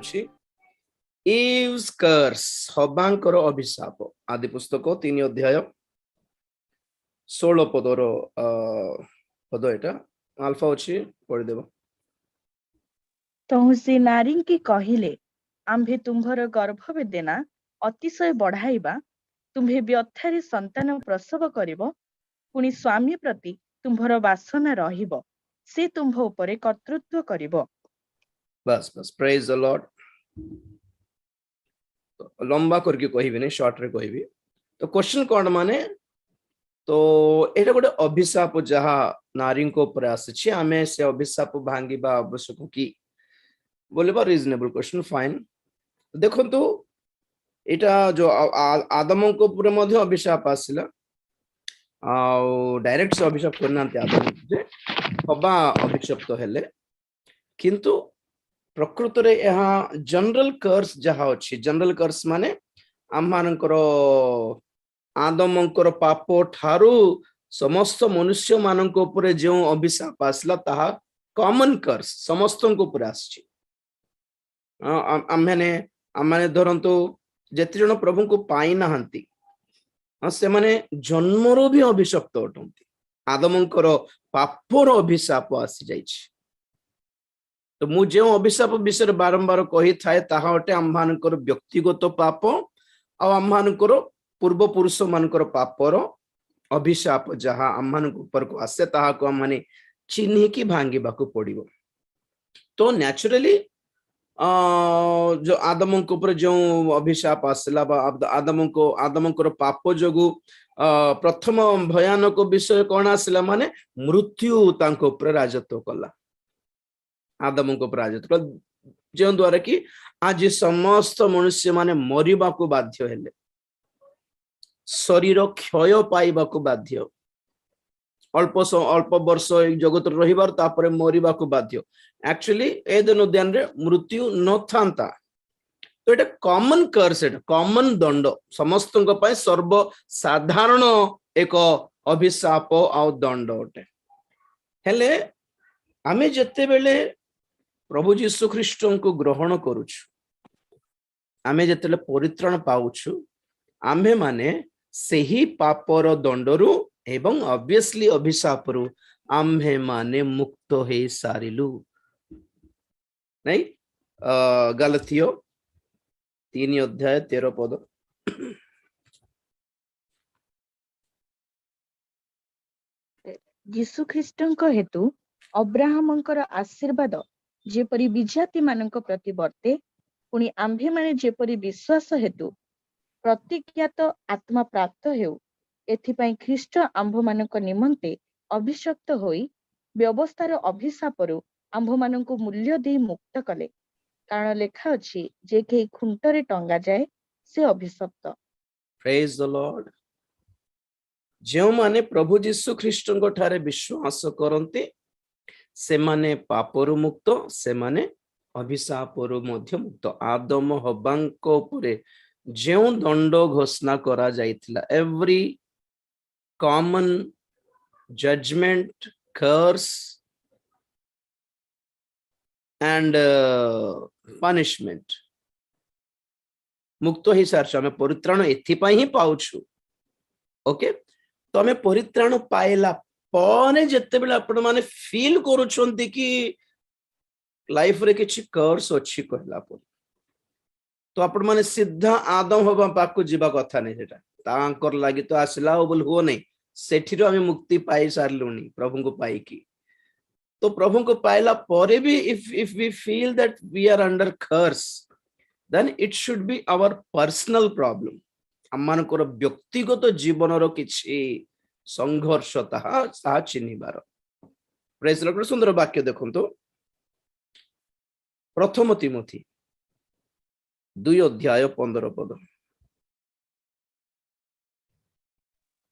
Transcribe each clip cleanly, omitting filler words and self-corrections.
କରୁଛି Eve's curse ହବାଙ୍କର ଅଭିଶାପ ଆଦି ପୁସ୍ତକ 3 ଅଧ୍ୟାୟ 16 ପଦର ପଦ ଏଟା ଆଲଫା ଅଛି ପଢିଦେବ। ତହୁଁ ସେ ନାରୀଙ୍କି କହିଲେ ଆମ୍ଭେ ତୁମ୍ଭର ଗର୍ଭ ବେଦନା ଅତିଶୟ ବଢାଇବା ତୁମ୍ଭେ ବ୍ୟଥାରେ ସନ୍ତାନ ପ୍ରସବ କରିବ ପୁଣି ସ୍ୱାମୀ ପ୍ରତି ତୁମ୍ଭର ବାସନା ରହିବ ସେ ତୁମ୍ଭ ଉପରେ କର୍ତ୍ତୃତ୍ୱ କରିବ। ବାସ୍ ପ୍ରେଜ ଦ ଲର୍ଡ। ଲମ୍ବା କରିକି କହିବିନି ସର୍ଟ ରେ କହିବି। ତ କ୍ୱେଶ୍ଚନ କଣ ମାନେ ତ ଏଇଟା ଗୋଟେ ଅଭିଶାପ ଯାହା ନାରୀଙ୍କ ଉପରେ ଆସିଛି ଆମେ ସେ ଅଭିଶାପ ଭାଙ୍ଗିବା ଆବଶ୍ୟକ କି ବୋଲିବା ରିଜନେବଲ କ୍ୱେଶ୍ଚନ ଫାଇନ। ଦେଖନ୍ତୁ ଏଇଟା ଯୋଉ ଆଦମଙ୍କ ଉପରେ ମଧ୍ୟ ଅଭିଶାପ ଆସିଲା ଆଉ ଡାଇରେକ୍ଟ ସେ ଅଭିଶାପ କରିନାହାନ୍ତି ଆଦମଙ୍କୁ ଯେ ହବା ଅଭିଶପ୍ତ ହେଲେ କିନ୍ତୁ ପ୍ରକୃତରେ ଏହା ଜନରାଲ କର୍ସ ଯାହା ଅଛି ଜନରାଲ କର୍ସ ମାନେ ଆମମାନଙ୍କର ଆଦମଙ୍କର ପାପ ଠାରୁ ସମସ୍ତ ମନୁଷ୍ୟ ମାନଙ୍କ ଉପରେ ଯେଉଁ ଅଭିଶାପ ଆସିଲା ତାହା କମନ କର୍ସ ସମସ୍ତଙ୍କ ଉପରେ ଆସିଛି। ଆମେ ଧରନ୍ତୁ ଯେତେ ଜଣ ପ୍ରଭୁଙ୍କୁ ପାଇନାହାନ୍ତି ସେମାନେ ଜନ୍ମରୁ ବି ଅଭିଶପ୍ତ ଅଟନ୍ତି। ଆଦମଙ୍କର ପାପର ଅଭିଶାପ ଆସିଯାଇଛି। ତ ମୁଁ ଯେଉଁ ଅଭିଶାପ ବିଷୟରେ ବାରମ୍ବାର କହିଥାଏ ତାହା ଅଟେ ଆମମାନଙ୍କର ବ୍ୟକ୍ତିଗତ ପାପ ଆଉ ଆମମାନଙ୍କର ପୂର୍ବପୁରୁଷ ମାନଙ୍କର ପାପର ଅଭିଶାପ ଯାହା ଆମମାନଙ୍କ ଉପରକୁ ଆସେ ତାହାକୁ ଆମମାନେ ଚିହ୍ନିକି ଭାଙ୍ଗିବାକୁ ପଡିବ। ତ ନ୍ୟାଚୁରାଲି ଯୋଉ ଆଦମଙ୍କ ଉପରେ ଯେଉଁ ଅଭିଶାପ ଆସିଲା ବା ଆଦମଙ୍କର ପାପ ଯୋଗୁ ପ୍ରଥମ ଭୟାନକ ବିଷୟ କଣ ଆସିଲା ମାନେ ମୃତ୍ୟୁ ତାଙ୍କ ଉପରେ ରାଜତ୍ୱ କଲା। ଆଦମଙ୍କ ଉପରେ ରାଜତ୍ୱ କଲା ଯେଉଁ ଦ୍ୱାରା କି ଆଜି ସମସ୍ତ ମନୁଷ୍ୟ ମାନେ ମରିବାକୁ ବାଧ୍ୟ ହେଲେ, ଶରୀର କ୍ଷୟ ପାଇବାକୁ ବାଧ୍ୟ, ଅଳ୍ପ ବର୍ଷ ଏଇ ଜଗତରେ ରହିବାର ତାପରେ ମରିବାକୁ ବାଧ୍ୟ। ଆକ୍ଚୁଆଲି ଏଦେନ ଉଦ୍ୟାନରେ ମୃତ୍ୟୁ ନଥାନ୍ତା। ତ ଏଟା କମନ କର୍ସ, ଏଟା କମନ ଦଣ୍ଡ ସମସ୍ତଙ୍କ ପାଇଁ ସର୍ବସାଧାରଣ ଏକ ଅଭିଶାପ ଆଉ ଦଣ୍ଡ ଅଟେ। ହେଲେ ଆମେ ଯେତେବେଳେ ପ୍ରଭୁ ଯୀଶୁ ଖ୍ରୀଷ୍ଟଙ୍କୁ ଗ୍ରହଣ କରୁଛୁ, ଆମେ ଯେତେବେଳେ ପରିତ୍ରାଣ ପାଉଛୁ, ଆମ୍ଭେ ମାନେ ସେହି ପାପର ଦଣ୍ଡରୁ ଏବଂ ଅବଭିୟସଲି ଅଭିଶାପରୁ ଆମ୍ଭେ ମାନେ ମୁକ୍ତ ହେଇ ସାରିଲୁ। ନାଇଁ ଗାଲାତିୟ 3 ଅଧ୍ୟାୟ 13 ପଦ। ଯୀଶୁ ଖ୍ରୀଷ୍ଟଙ୍କ ହେତୁ ଅବ୍ରାହମଙ୍କର ଆଶୀର୍ବାଦ ଯେପରି ବିଜାତି ମାନଙ୍କ ପ୍ରତି ବର୍ତ୍ତେ ପୁଣି ଆମ୍ଭେମାନେ ଯେପରି ବିଶ୍ୱାସ ହେତୁ ପ୍ରତିଜ୍ଞାତ ଆତ୍ମା ପ୍ରାପ୍ତ ହେଉ ଏଥିପାଇଁ ଖ୍ରୀଷ୍ଟ ଆମ୍ଭମାନଙ୍କ ନିମନ୍ତେ ଅଭିଶପ୍ତ ହୋଇ ବ୍ୟବସ୍ଥାର ଅଭିଶାପରୁ ଆମ୍ଭମାନଙ୍କୁ ମୂଲ୍ୟ ଦେଇ ମୁକ୍ତ କଲେ। କାରଣ ଲେଖା ଅଛି ଯେ କେହି ଖୁଣ୍ଟରେ ଟଙ୍ଗା ଯାଏ ସେ ଅଭିଶପ୍ତ। ପ୍ରେଜ ଦ ଲର୍ଡ। ଯେଉଁମାନେ ପ୍ରଭୁ ଯୀଶୁ ଖ୍ରୀଷ୍ଟଙ୍କ ଠାରେ ବିଶ୍ୱାସ କରନ୍ତି ସେମାନେ ପାପରୁ ମୁକ୍ତ, ସେମାନେ ଅଭିଶାପରୁ ମଧ୍ୟ ମୁକ୍ତ। ଆଦମ ହବାଙ୍କ ଉପରେ ଯେଉଁ ଦଣ୍ଡ ଘୋଷଣା କରାଯାଇଥିଲା, every common judgement, course and punishment ମୁକ୍ତ ହେଇସାରିଛୁ। ଆମେ ପରିତ୍ରାଣ ଏଥିପାଇଁ ହିଁ ପାଉଛୁ। ଓକେ, ତ ଆମେ ପରିତ୍ରାଣ ପାଇଲା ପରେ ଯେତେବେଳେ ଆପଣ ମାନେ ଫିଲ୍ କରୁଛନ୍ତି କି ଲାଇଫରେ କିଛି କର୍ସ ଅଛି କହିଲା ପରେ, ତ ଆପଣ ମାନେ ସିଧା ଆଦମ ହବା ପାଖକୁ ଯିବା କଥା ନାହିଁ। ସେଟା ତାଙ୍କର ଲାଗି ତ ଆସିଲା ଆଉ ବୋଲି ହୁଅ ନାହିଁ, ସେଠିରୁ ଆମେ ମୁକ୍ତି ପାଇ ସାରିଲୁଣି ପ୍ରଭୁଙ୍କୁ ପାଇକି। तो प्रभु को पाइला ପରେ भी if we feel that we are under curse, then it should be our personal problem. ଆମମାନଙ୍କର ବ୍ୟକ୍ତିଗତ ଜୀବନର କିଛି ସଂଘର୍ଷ ତାହା ଚିହ୍ନିବାର। ପ୍ରେଜ ଦ ଲର୍ଡ। ସୁନ୍ଦର ବାକ୍ୟ ଦେଖନ୍ତୁ, ପ୍ରଥମ ତିମୋଥୀ 2 ଅଧ୍ୟାୟ 15 ପଦ।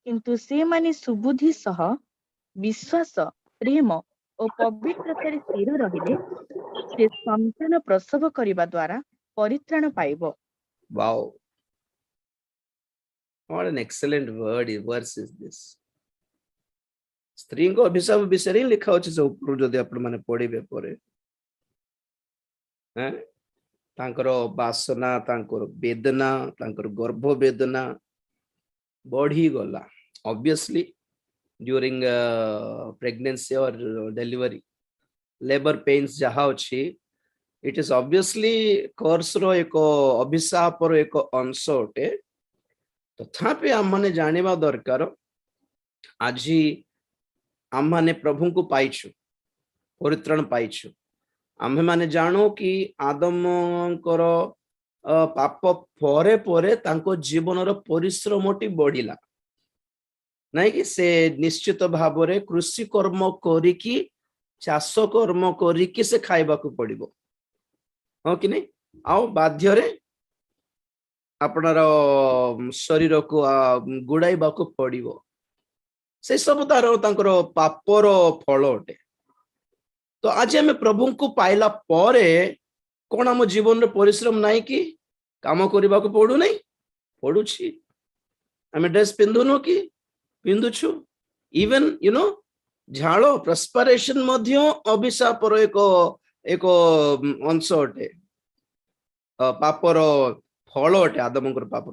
କିନ୍ତୁ ସେମାନେ ସୁବୁଦ୍ଧି ସହ ବିଶ୍ୱାସ, ପ୍ରେମ ଓ ପବିତ୍ରତାରେ ସ୍ଥିର ରହିଲେ ସେ ସନ୍ତାନ ପ୍ରସବ କରିବା ଦ୍ୱାରା ପରିତ୍ରାଣ ପାଇବ। Wow, what an excellent verse is this. ସ୍ତ୍ରୀଙ୍କ ଅଭିଶାପ ବିଷୟରେ ଲେଖା ଅଛି ସେ ଉପରୁ, ଯଦି ଆପଣ ମାନେ ପଢିବେ ପରେ। तांकर वासना तांकर वेदना तांकर गर्भ वेदना बढ़ी गला ऑब्वियसली ड्यूरिंग प्रेगनेंसी और डिलीवरी लेबर पेन्स जहा अछि इट इज ऑब्वियसली कर्स रो एक अभिशाप रो एक अंश अटे तथापि आम माने जानिबा दरकार आज आम माने प्रभु को पाइछु परित्राण पाइछु आम्भे माने जानो कि आदमकर पाप परे परे तांको जीवनर परिश्रमटी बढ़िला नहीं कि से निश्चित भाव रे कृषि कर्म करिकी चाष कर्म करिकी से खाइबा को पड़िबो हाँ कि नहीं आउ बाध्य रे आपणार शरीर को गुड़ाइबा को पड़िबो से सब तार तांकर पापर फल अटे तो आज आम प्रभु को पाइला परे कौन आम जीवन रे परिश्रम नहीं कि काम करने को पड़ू नहीं पड़ुछि आम ड्रेस पिंधुनु कि पिंधुछु इवन यू नो झाड़ प्रस्पिरेशन मध्य अभिशाप एक एक अंश अटे पापर फल अटे आदमकर पाप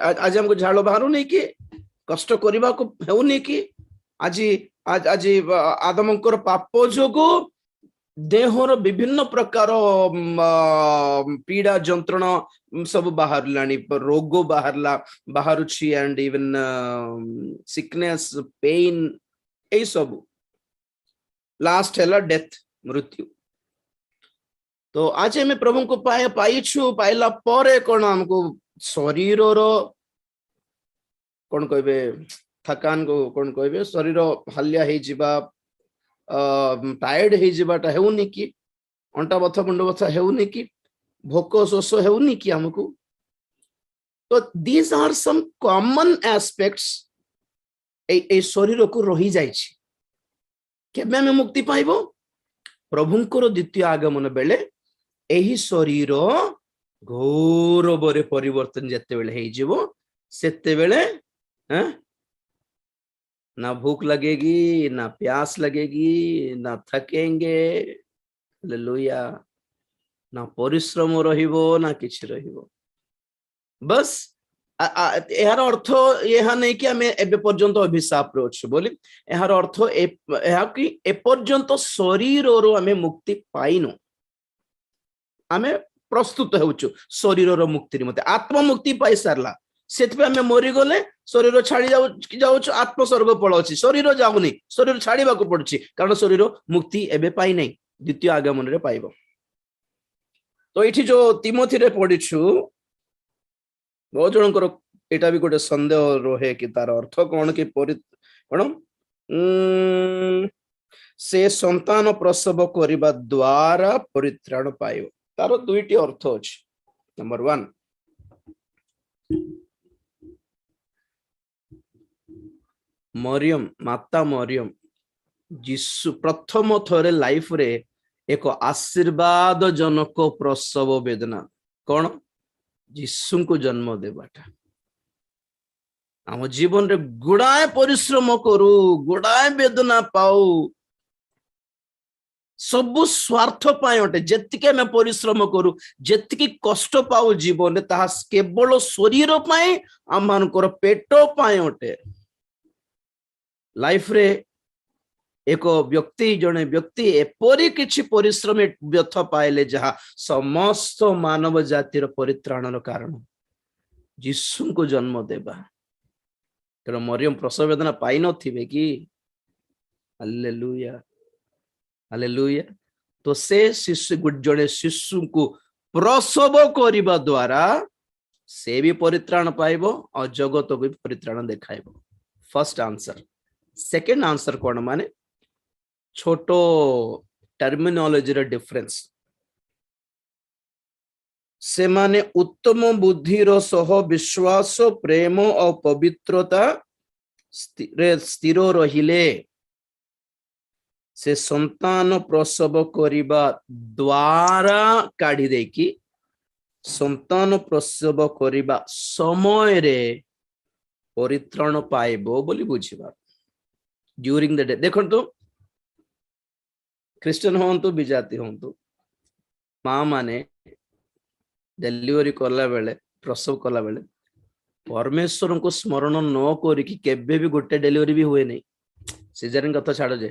आज हमको झाड़ बाहर नहीं कि कष्ट करने को हेउनी कि आज आज आज आदमकर पाप जोगु देहर विभिन्न प्रकार पीड़ा जंत्रणा सब बाहर रोग बाहरला बाहरुछि एंड इवन सिकनेस पेन ए सब लास्ट है डेथ मृत्यु तो आज हमें प्रभु को पाइछु पाइला परे कौन हमको शरीर रो कौन कहबे थकान को कौन कहबे शरीर हालिया हे जिबा टायर्ड हे जिबाटा हेउनी कि अंटा बथा मुंड बथा हेउनी कि भोक शोष हेउनी कि हमको तो these are some common aspects ए शरीर को रही जाइछि केबे हमें मुक्ति पाइबो प्रभुंकर द्वितीय आगमन बेले एही शरीर घोर बरे परिवर्तन जते बेले हे जिवो सेते बेले हैं ना भूख लगेगी ना प्यास लगेगी ना थकेंगे हालेलुया ना परिश्रम रहिबो ना किछि रहिबो बस यार अर्थ यह नहीं कि आम एबे पर्यंत अभिशाप रे अछि बोली यार अर्थ यह कि ए पर्यंत शरीर रो आम मुक्ति पाइनु आम प्रस्तुत होउछु शरीर रो मुक्ति निमते आत्म मुक्ति पाई सारला सेतपे आम मरी गले शरीर छाड़ी जाऊ आत्म स्वर्ग पलाउछि शरीर जाउनी शरीर छाड़ीबा को पड़ुछि कारण शरीर मुक्ति एबे पाई नहीं द्वितीय आगमन रे पाइबो तो एठी जो तिमोथी रे पढिछु बहुत जनकर एटा भी गोटे संदेह रहे कि तार अर्थ कौन कि कौन से संतान प्रसव करने द्वारा परित्राण पाइब तार दुईटी अर्थ अछि नंबर 1 मरियम माता मरियम जिसु प्रथम थरे लाइफ रे एक आशीर्वाद जनक प्रसव वेदना कौन जिसु को जन्म देवाटा आम जीवन रे गुड़ाए परिश्रम करू गुड़ाए वेदना पाऊ सबु स्वार्थ पाए अटे जेतिके आम परिश्रम करू जेतिकी कष्ट पाऊ जीवन रे ताहा केवल शरीर पाए आम मानकर पेट पाए अटे लाइफ रे एक व्यक्ति जने व्यक्ति एपरी किछि परिश्रम व्यर्थ पाइले जहा समस्त मानव जातिर परित्राणर कारण जिसु को जन्म देबा कारण मरियम प्रसव वेदना पाई नथिबे कि हालेलुया हालेलुया तो से शिशु जने शिशु को प्रसव करिबा द्वारा से भी परित्राण पाइबो और जगत को भी परित्राण देखाइबो फर्स्ट आंसर सेकंड आंसर कोन माने छोटो टर्मिनोलॉजी रे डिफरेंस से माने उत्तम बुद्धि रो सह विश्वास प्रेम और पवित्रता स्थिर रहिले से संतान प्रसव करिबा द्वारा काढ़ी देकी संतान प्रसव करिबा समय रे परित्राण पाइबो बोली बुझिबा ड्यूरिंग द डे देखंतु क्रिश्चियन होंतु विजाति होंतु माँ माने ଡେଲିଭରି କଲା ବେଳେ ପ୍ରସବ କଲା ବେଳେ परमेश्वर को स्मरण न करिकी केबे भी गोटे डेलीवरी भी हुए नहीं सीजरिंग कथा छाड़ जे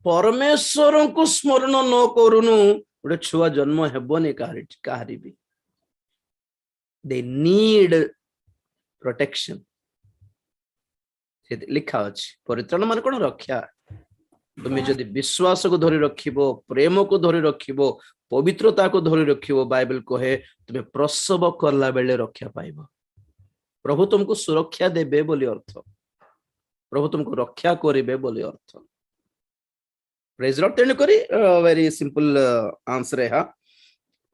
परमेश्वर को स्मरण न करूनु गोटे छुआ जन्म हेबनी कहारी भी दे नीड प्रोटेक्शन लिखा अछि परित्राण मान कोन रक्षा तुम्हें जदि विश्वास को धरी रखिबो प्रेम को धरी रखिबो पवित्रता को धरी रखिबो बाइबल कहे तुम्हें प्रसव करला बेले रक्षा पाइबो प्रभु तुमको सुरक्षा देबे बोली अर्थ प्रभु तुमको रक्षा करिबे बोली अर्थ प्रेज लॉर्ड तेन करी वेरी सिंपल आंसर है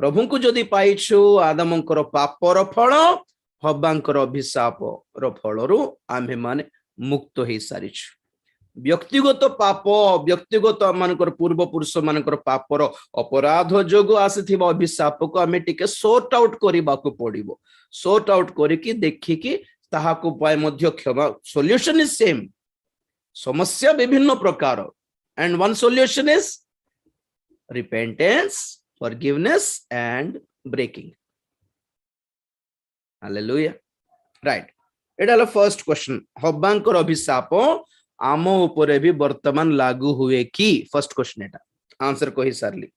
प्रभु को जदि पाइछु आदमंकर पापर फल हब्बांकर अभिशाप रो फलरु आम्हे माने मुक्त हो सारिछु व्यक्तिगत पाप व्यक्तिगत मानकर पूर्व पुरुष मानकर पापर अपराध जोग आसीथिबा अभिशाप को आमे टिके सॉर्ट आउट करबा को पड़िबो सॉर्ट आउट करिकि देखिकि ताहाको पाए मध्य क्षमा सॉल्यूशन इज सेम समस्या विभिन्न प्रकार and one solution is repentance forgiveness and breaking hallelujah right एटा फर्स्ट क्वेश्चन हब्बांकर अभिशाप आम उपरे भी वर्तमान लागू हुए कि फर्स्ट क्वेश्चन एटा आंसर कहि सारली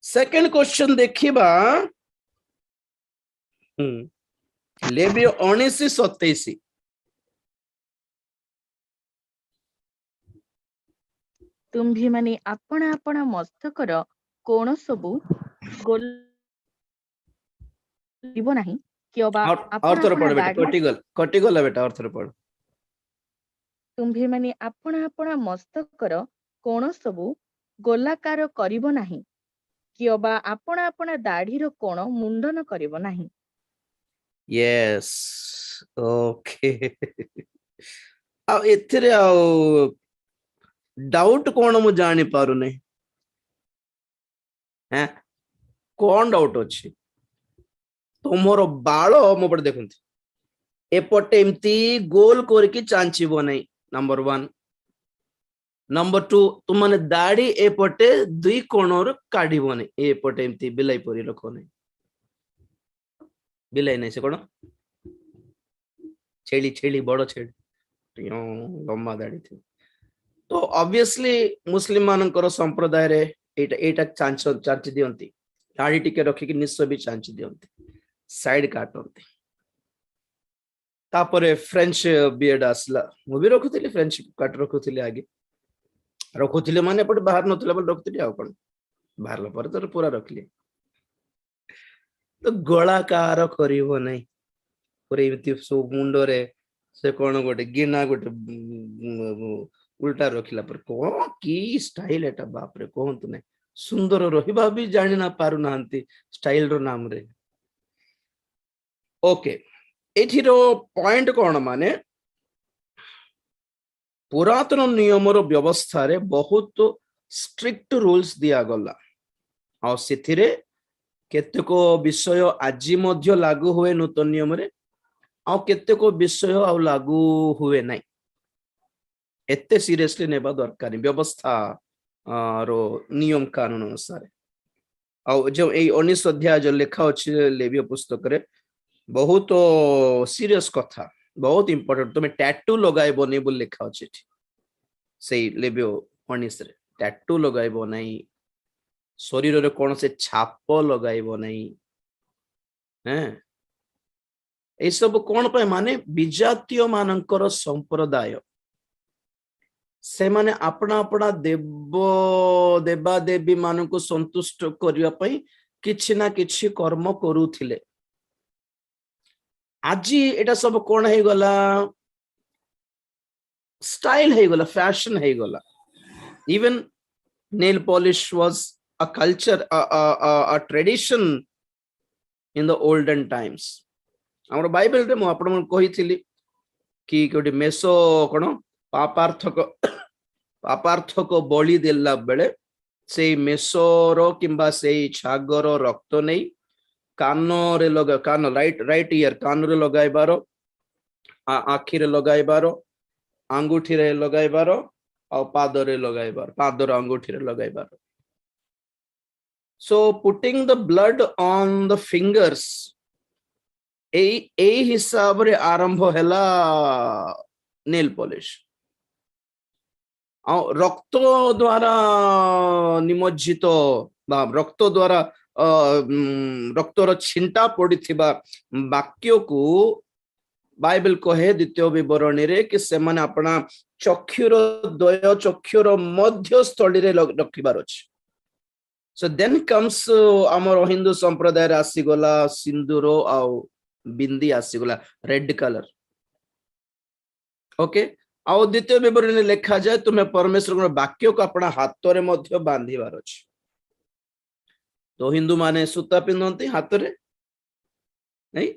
सेकंड क्वेश्चन देखिबा लेविय 19:27 तुम्भी माने आपण आपण मस्तकर कोण सबु गोल लिबो नाही किबा और थोड़ा पढ़ बेटा कटिगल बेटा और थोड़ा पढ़ तुम्भी माने आपण आपण मस्तकर कोण सबु गोलाकार करिबो नाही किबा आपण आपण दाढ़ीर कोण मुंडन करिबो नाही यस ओके आ एथिरे आ डाउट कोन मु जानि पारु नै हैं कोन डाउट अछि तुमरो बाळ मो पड़ देखंती एपटे एमती गोल करके चांचिबो नै नंबर 1 नंबर 2 तुम माने दाढ़ी एपटे दुई कोणर काढिबो नै एपटे एमती बिलाई परी रखो नै बिलाई नै से कोन छेली छेली बड़ छेली लम्बा दाढ़ी थी तो ऑब्वियसली मुस्लिम मानकर संप्रदाय रे एटा एटा चांची दियंती दाढ़ी टिके रखी कि निश्चय भी चांची दियंती साइड काटंती तापरे फ्रेंच बियर्ड आसला मु भी रखुथिली फ्रेंच काट रखुथिली आगे रखुथिले माने पट बाहर नथिला बल रखुथिली आ कोन बाहरला पर तो पूरा रखली तो गोलाकार करिवो नै पूरे इति सो मुंडो रे से कोन गोटे गिना गोटे उल्टा रखिला पर को की स्टाइल एटा बाप रे कोहंतु नै सुंदर रहिबा भी जानि ना पारु नांती स्टाइल रो नाम रे ओके एथिरो पॉइंट कोन माने पुरातन नियम रो व्यवस्था रे बहुत स्ट्रिक्ट रूल्स दिया गला आ सेथिरे केतेको विषय आजि मध्य लागू हुए नूतन नियम रे आ केतेको विषय आ लागू हुए नै एते सीरियसली नेबा दरकार व्यवस्था रो नियम कानून अनुसार आ जो ए 19 अध्याय जो लेखा अछि लेविय पुस्तक रे बहुत सीरियस कथा बहुत इंपोर्टेंट तुम्हें टैटू लगाइबो नै बोल लिखा अछि से लेबियो 19 रे टैटू लगाइबो नै शरीर रे कोन से छाप लगाइबो नै हैं ए सब कोन पे माने विजातीय मानकर संप्रदाय से माने अपना अपना देवा देवी मानक संतुष्ट करिया पई किछि ना किछि कर्म करूथिले आजी एटा सब कोन हे गला स्टाइल हे गला फैशन हे गला even nail polish was a culture a tradition in the olden times हमर बाइबल रे मो आपन कहिथिली कि कोटी मेसो कोन पापार्थक बलि देला बेले से मेसोरो किंबा से छागर रक्त नै कान रे लगा कान राइट ईयर कान रे लगाइबारो आखि रे लगाइबारो आंगुठी रे लगाइबारो आ पाद रे लगाइबारो पाद रे आंगुठी रे लगाइबारो So putting the blood on the fingers এই হিসাବରେ ଆରମ୍ଭ ହେଲା ନେଲ୍ ପଲିଶ। ଆଉ ରକ୍ତ ଦ୍ୱାରା ନିମଜ୍ଜିତ ବା ରକ୍ତ ଦ୍ୱାରା ରକ୍ତର ଛିଣ୍ଟା ପଡିଥିବା ବାକ୍ୟକୁ ବାଇବେଲ କହେ ଦ୍ୱିତୀୟ ବିବରଣୀରେ କି ସେମାନେ ଆପଣା ଚକ୍ଷୁର ଦ୍ୱୟ ଚକ୍ଷୁର ମଧ୍ୟସ୍ଥଳୀରେ ରଖିବାର ଅଛି। So then comes ଆମର ହିନ୍ଦୁ ସମ୍ପ୍ରଦାୟରେ ଆସିଗଲା ସିନ୍ଦୁର ଆଉ ବିନ୍ଦି ଆସିଗଲା ରେଡ୍ କଲର। ଓକେ, ଆଉ ଦ୍ୱିତୀୟ ବିବରଣୀରେ ଲେଖାଯାଏ ତୁମେ ପରମେଶ୍ୱରଙ୍କ ବାକ୍ୟକୁ ଆପଣା ହାତରେ ମଧ୍ୟ ବାନ୍ଧିବାର ଅଛି। ତ ହିନ୍ଦୁ ମାନେ ସୂତା ପିନ୍ଧନ୍ତି ହାତରେ, ନାଇଁ?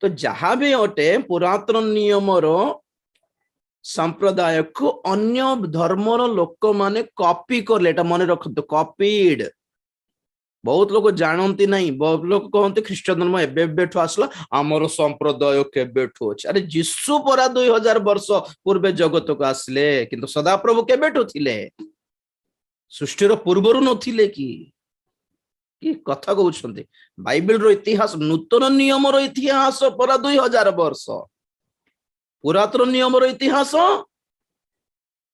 ତ ଯାହା ବି ଅଟେ ପୁରାତନ ନିୟମର ସମ୍ପ୍ରଦାୟକୁ ଅନ୍ୟ ଧର୍ମର ଲୋକମାନେ କପି କଲେ। ଏଟା ମନେ ରଖନ୍ତୁ, କପିଡ। ବହୁତ ଲୋକ ଜାଣନ୍ତି ନାହିଁ, ବହୁତ ଲୋକ କହନ୍ତି ଖ୍ରୀଷ୍ଟ ଧର୍ମ ଏବେଠୁ ଆସିଲା, ଆମର ସମ୍ପ୍ରଦାୟ କେବେଠୁ ଅଛି। ଆରେ ଯୀଶୁ ପରା 2000 ବର୍ଷ ପୂର୍ବେ ଜଗତକୁ ଆସିଲେ, କିନ୍ତୁ ସଦାପ୍ରଭୁ କେବେଠୁ ଥିଲେ? ସୃଷ୍ଟିର ପୂର୍ବରୁ ନଥିଲେ କି? କି କଥା କହୁଛନ୍ତି? ବାଇବେଲର ଇତିହାସ, ନୂତନ ନିୟମର ଇତିହାସ ପରା 2000 ବର୍ଷ, ପୁରାତନ ନିୟମର ଇତିହାସ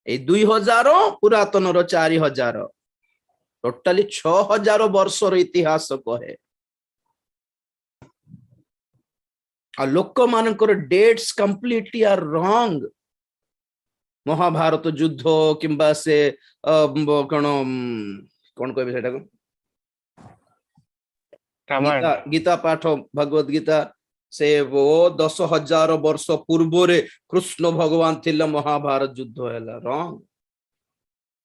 ଏଇ 2000, ପୁରାତନର 4000, ଟୋଟାଲି 6000 ବର୍ଷର ଇତିହାସ କହେ। ଆଉ ଲୋକମାନଙ୍କର ଡେଟ୍ସ କମ୍ପ୍ଲିଟଲି ଆର୍ ରଙ୍ଗ। ମହାଭାରତ ଯୁଦ୍ଧ କିମ୍ବା ସେ କଣ କହିବେ ସେଟାକୁ, ଗୀତା ପାଠ, ଭଗବତ ଗୀତା, ସେ 10,000 ବର୍ଷ ପୂର୍ବରେ କୃଷ୍ଣ ଭଗବାନ ଥିଲେ, ମହାଭାରତ ଯୁଦ୍ଧ ହେଲା, ରଙ୍ଗ।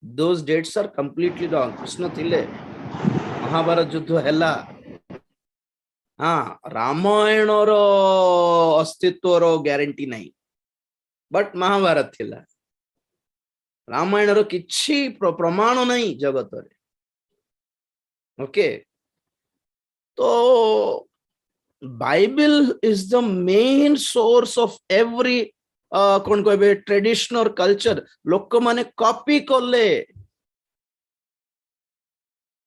Those dates are completely wrong. Krishna ଥିଲେ, ମହାଭାରତ ଯୁଦ୍ଧ ହେଲା। ରାମାୟଣର ଅସ୍ତିତ୍ୱର ଗ୍ୟାରେଣ୍ଟି ନାହିଁ, ବଟ୍ ମହାଭାରତ ଥିଲା। ରାମାୟଣର କିଛି ପ୍ରମାଣ ନାହିଁ ଜଗତରେ। ଓକେ, ତ Bible is the main source of every କଣ କହିବେ ଟ୍ରେଡିସନାଲ କଲଚର। ଲୋକମାନେ କପି କଲେ।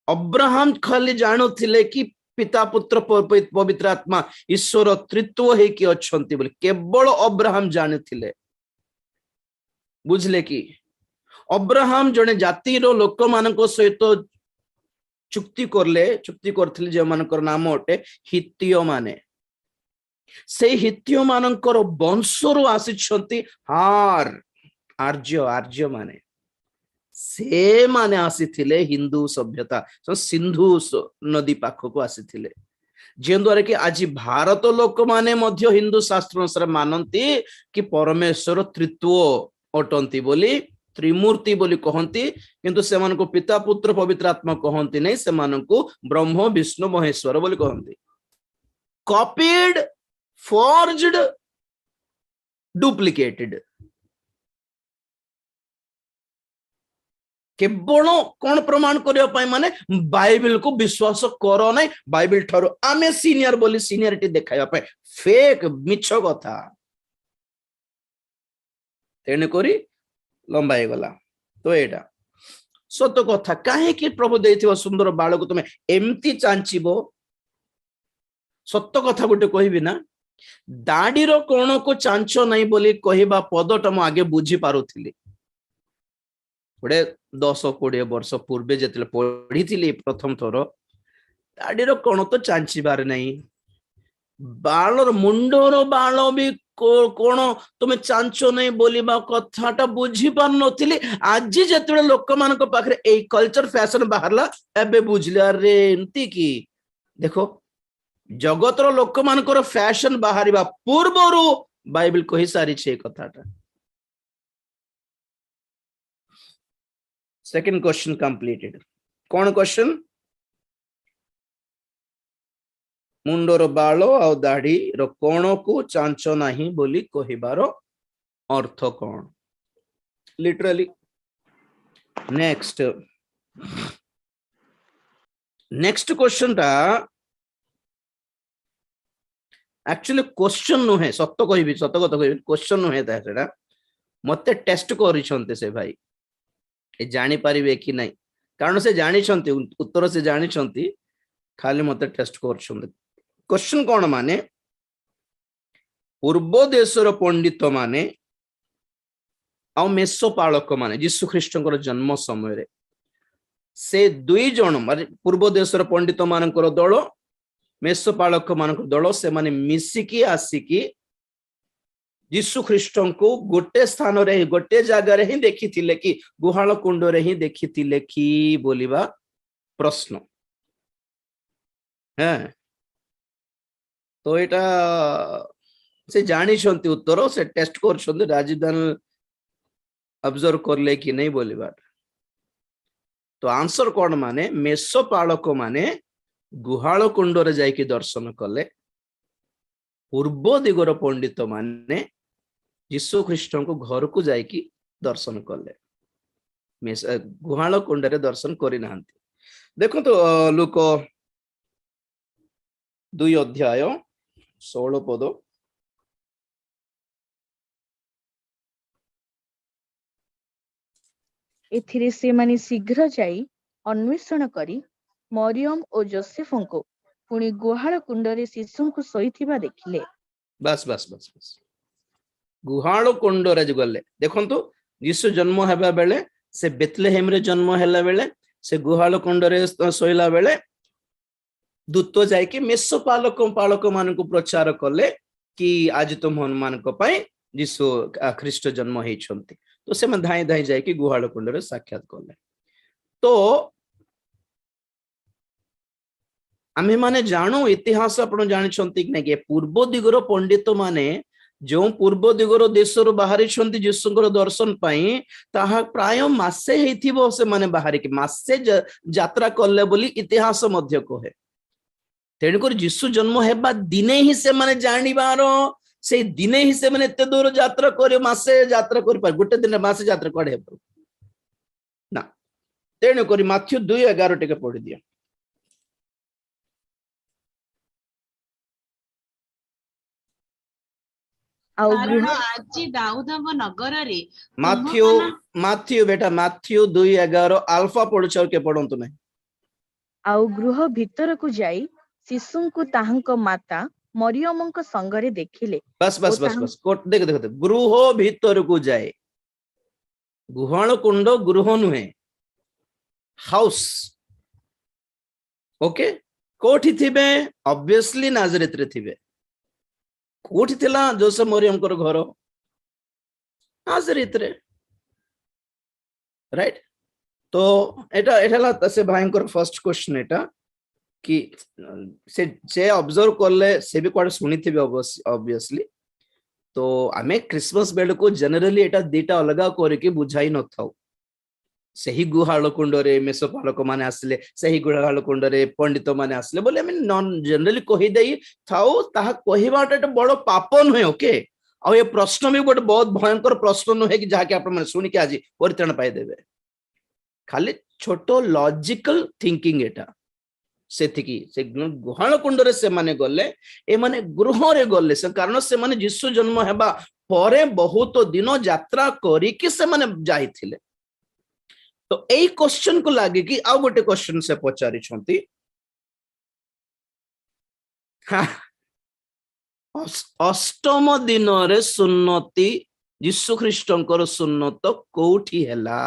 ଅବ୍ରାହମ ଖାଲି ଜାଣୁଥିଲେ କି ପିତା ପୁତ୍ର ପବିତ୍ର ଆତ୍ମା ଈଶ୍ୱର ତ୍ରିତ୍ୱ ହେଇକି ଅଛନ୍ତି ବୋଲି, କେବଳ ଅବ୍ରାହମ ଜାଣିଥିଲେ। ବୁଝିଲେ କି? ଅବ୍ରାହମ ଜଣେ ଜାତିର ଲୋକମାନଙ୍କ ସହିତ ଚୁକ୍ତି କରିଥିଲେ, ଯେଉଁମାନଙ୍କର ନାମ ଅଟେ ହିତୀୟ ମାନେ। ସେଇ ହିତୀୟ ମାନଙ୍କର ବଂଶରୁ ଆସିଛନ୍ତି ଆର୍ଯ୍ୟ ମାନେ। ସେମାନେ ଆସିଥିଲେ ହିନ୍ଦୁ ସଭ୍ୟତା, ସିନ୍ଧୁ ନଦୀ ପାଖକୁ ଆସିଥିଲେ, ଯେଉଁଦ୍ୱାରା କି ଆଜି ଭାରତ ଲୋକମାନେ ମଧ୍ୟ ହିନ୍ଦୁ ଶାସ୍ତ୍ର ଅନୁସାରେ ମାନନ୍ତି କି ପରମେଶ୍ୱର ତ୍ରିତ୍ୱ ଅଟନ୍ତି ବୋଲି, ତ୍ରିମୂର୍ତ୍ତି ବୋଲି କହନ୍ତି। କିନ୍ତୁ ସେମାନଙ୍କୁ ପିତା ପୁତ୍ର ପବିତ୍ର ଆତ୍ମା କହନ୍ତି ନାହିଁ, ସେମାନଙ୍କୁ ବ୍ରହ୍ମ ବିଷ୍ଣୁ ମହେଶ୍ୱର ବୋଲି କହନ୍ତି। କପିଡ, ଫର୍ଜଡ, ଡୁପ୍ଲିକେଟେଡ। କେବଳ କଣ ପ୍ରମାଣ କରିବା ପାଇଁ? ମାନେ ବାଇବେଲକୁ ବିଶ୍ୱାସ କର ନାହିଁ, ବାଇବେଲ ଠାରୁ ଆମେ ସିନିୟର ବୋଲି ସିନିୟରିଟି ଦେଖାଇବା ପାଇଁ। ଫେକ୍, ମିଛ କଥା। ତେଣୁକରି ଲମ୍ବା ହେଇଗଲା। ତ ଏଇଟା ସତ କଥା। କାହିଁକି ପ୍ରଭୁ ଦେଇଥିବା ସୁନ୍ଦର ବାଳକୁ ତମେ ଏମିତି ଚାଞ୍ଚିବ? ସତ କଥା ଗୋଟେ କହିବି ନା, ଦାଢିର କଣକୁ ଚାଞ୍ଚ ନାହିଁ ବୋଲି କହିବା ପଦଟା ମୁଁ ଆଗେ ବୁଝି ପାରୁଥିଲି। ଗୋଟେ 10-20 ବର୍ଷ ପୂର୍ବେ ଯେତେବେଳେ ପଢିଥିଲି ପ୍ରଥମ ଥର, ଦାଢିର କଣ ତ ଚାଞ୍ଚିବାର ନାହିଁ, ବାଳର ମୁଣ୍ଡର ବାଳ ବି କଣ ତମେ ଚାଞ୍ଚ ନାହିଁ ବୋଲିବା କଥାଟା ବୁଝି ପାରୁନଥିଲି। ଆଜି ଯେତେବେଳେ ଲୋକମାନଙ୍କ ପାଖରେ ଏଇ କଲଚର ଫ୍ୟାସନ ବାହାରିଲା, ଏବେ ବୁଝିଲେ ଆରେ ଏମିତି କି। ଦେଖ, ଜଗତର ଲୋକମାନଙ୍କର ଫ୍ୟାସନ ବାହାରିବା ପୂର୍ବରୁ ବାଇବେଲ କହି ସାରିଛି ଏ କଥାଟା। Second question completed. କଣ question? ମୁଣ୍ଡର ବାଳ ଆଉ ଦାଢିର କୋଣକୁ ଚାଞ୍ଚ ନାହିଁ ବୋଲି କହିବାର ଅର୍ଥ କଣ? Literally. next question ଟା actually question ନୁହେଁ, ସତ କଥା କହିବି, question ନୁହେଁ ସେଟା। ମତେ ଟେଷ୍ଟ କରିଛନ୍ତି ସେ ଭାଇ, ଜାଣିପାରିବେ କି ନାହିଁ कारण से जानिछंती उत्तर से जानिछंती खाली मते टेस्ट करछंती क्वेश्चन कोन माने पूर्व देशर पंडित माने आ मेसो पालक माने यीशु ख्रीष्टଙ୍କର जन्म समय रे से दुई जण माने पूर्व देशर पंडित मानकर दल मेसो पालक मानकर दल से माने मिसिकी आसिकी यीशु ख्रीष्ट को गोटे स्थान रे गोटे जगह रे ही देखिथिले कि गुहाल कुंड रे ही देखिथिले कि बोलिबा प्रश्न है तो एटा से जानी छंती उत्तर से टेस्ट कर छंती राजदान ऑब्जर्व करले कि नहीं बोलिबा तो आंसर कोन माने मेसो पालक माने गुहाल कुंड रे जाई कि दर्शन कले पूर्व दिगर पंडित माने यीशु ख्रीष्ट को घर को जाई कि दर्शन कले गुहाल कुंड रे दर्शन करि नांती देखो तो लूक 2 अध्याय 16 पद एथिरे से माने शीघ्र जाई अन्वेषण करी मरियम और जोसेफ को पुणी गुहाल कुंड रे शिशु को सोईथिबा देखिले बस बस बस बस गुहाल कुंड रे गले देखंतु यीशु जन्म हेबा बेले से बेथलेहेम रे जन्म हैला बेले से गुहाल कुंड रे सोइला बेले दूत जाय कि मेसो पालक मान को प्रचार कले कि आज तुम मान को पाए यीशु ख्रीष्ट जन्म हेछंती तो से मन धाई धाई जाय कि गुहाल कुंड रे साक्षात कले तो आमे माने जानू इतिहास आपण जानि छंती कि नै पूर्व दिगरो पंडित माने जो पूर्व दिगरो देशर बाहरी छंती यीशुଙ୍କର दर्शन पाई ताहा प्राय मासे हेथिबो से माने बाहरी कि मासे यात्रा करले बोली इतिहास मध्य कहे तेणु कर यीशु जन्म हेबा दिने ही से माने जानिबार से दिने ही से माने एते दूर यात्रा करे मासे यात्रा कर पार गोटे दिन मासे यात्रा कोड हेबो ना तेणु कर माथ्यू 2:11 टिके पढि दियो କାରଣ ଆଜି ଦାଉଦଙ୍କ ନଗରରେ ମାଥ୍ୟୁ बेटा ମାଥ୍ୟୁ 2:11 ଆଲଫା ପଢୁଛ के पढंतु नै आउ गृह भीतर को जाई शिशु को ताहंक माता मरियमଙ୍କ संगरे देखिले बस बस बस बस देख देख गृह भीतर को जाए गुहाल कुंड गृह नुहे हाउस ओके कोठी थिबे ऑब्वियसली नाजरेत रे थिबे कोठी थिला जोसेफ मरियम कर घर नाजरेत रे राइट तो एटा एटा से भाईंकर फर्स्ट क्वेश्चन एटा कि से ऑब्जर्व करले से भी कोड सुनी थिबे ऑब्वियसली तो आमे क्रिसमस बेल को जनरली एटा दीटा अलगा करे कि बुझाई न थाउ सही गुहाल कुंड रे मेसो पालक माने आसले सही गुहाल कुंड रे पंडित माने आसले बोले आमे नॉन जनरली कहि देई थाउ ताहा कहिबाटा एक बड़ पाप नहे ओके आ ये प्रश्न भी गोटे बहुत भयंकर प्रश्न नहे कि जहा कि आप माने सुनी के आज परित्राण पाई देबे खाली छोटो लॉजिकल थिंकिंग एटा सेथिकी से गुहाल कुंड रे से माने गले ए माने गृह रे गले से कारण से माने यीशु जन्म हेबा परे बहुत दिन यात्रा करी कि से माने जाइथिले तो एई क्वेश्चन को लागे कि आ गोटे क्वेश्चन से पचारि छंती अष्टम दिन रे सुन्नति यीशु ख्रीष्टंकर सुन्नत कोठी हैला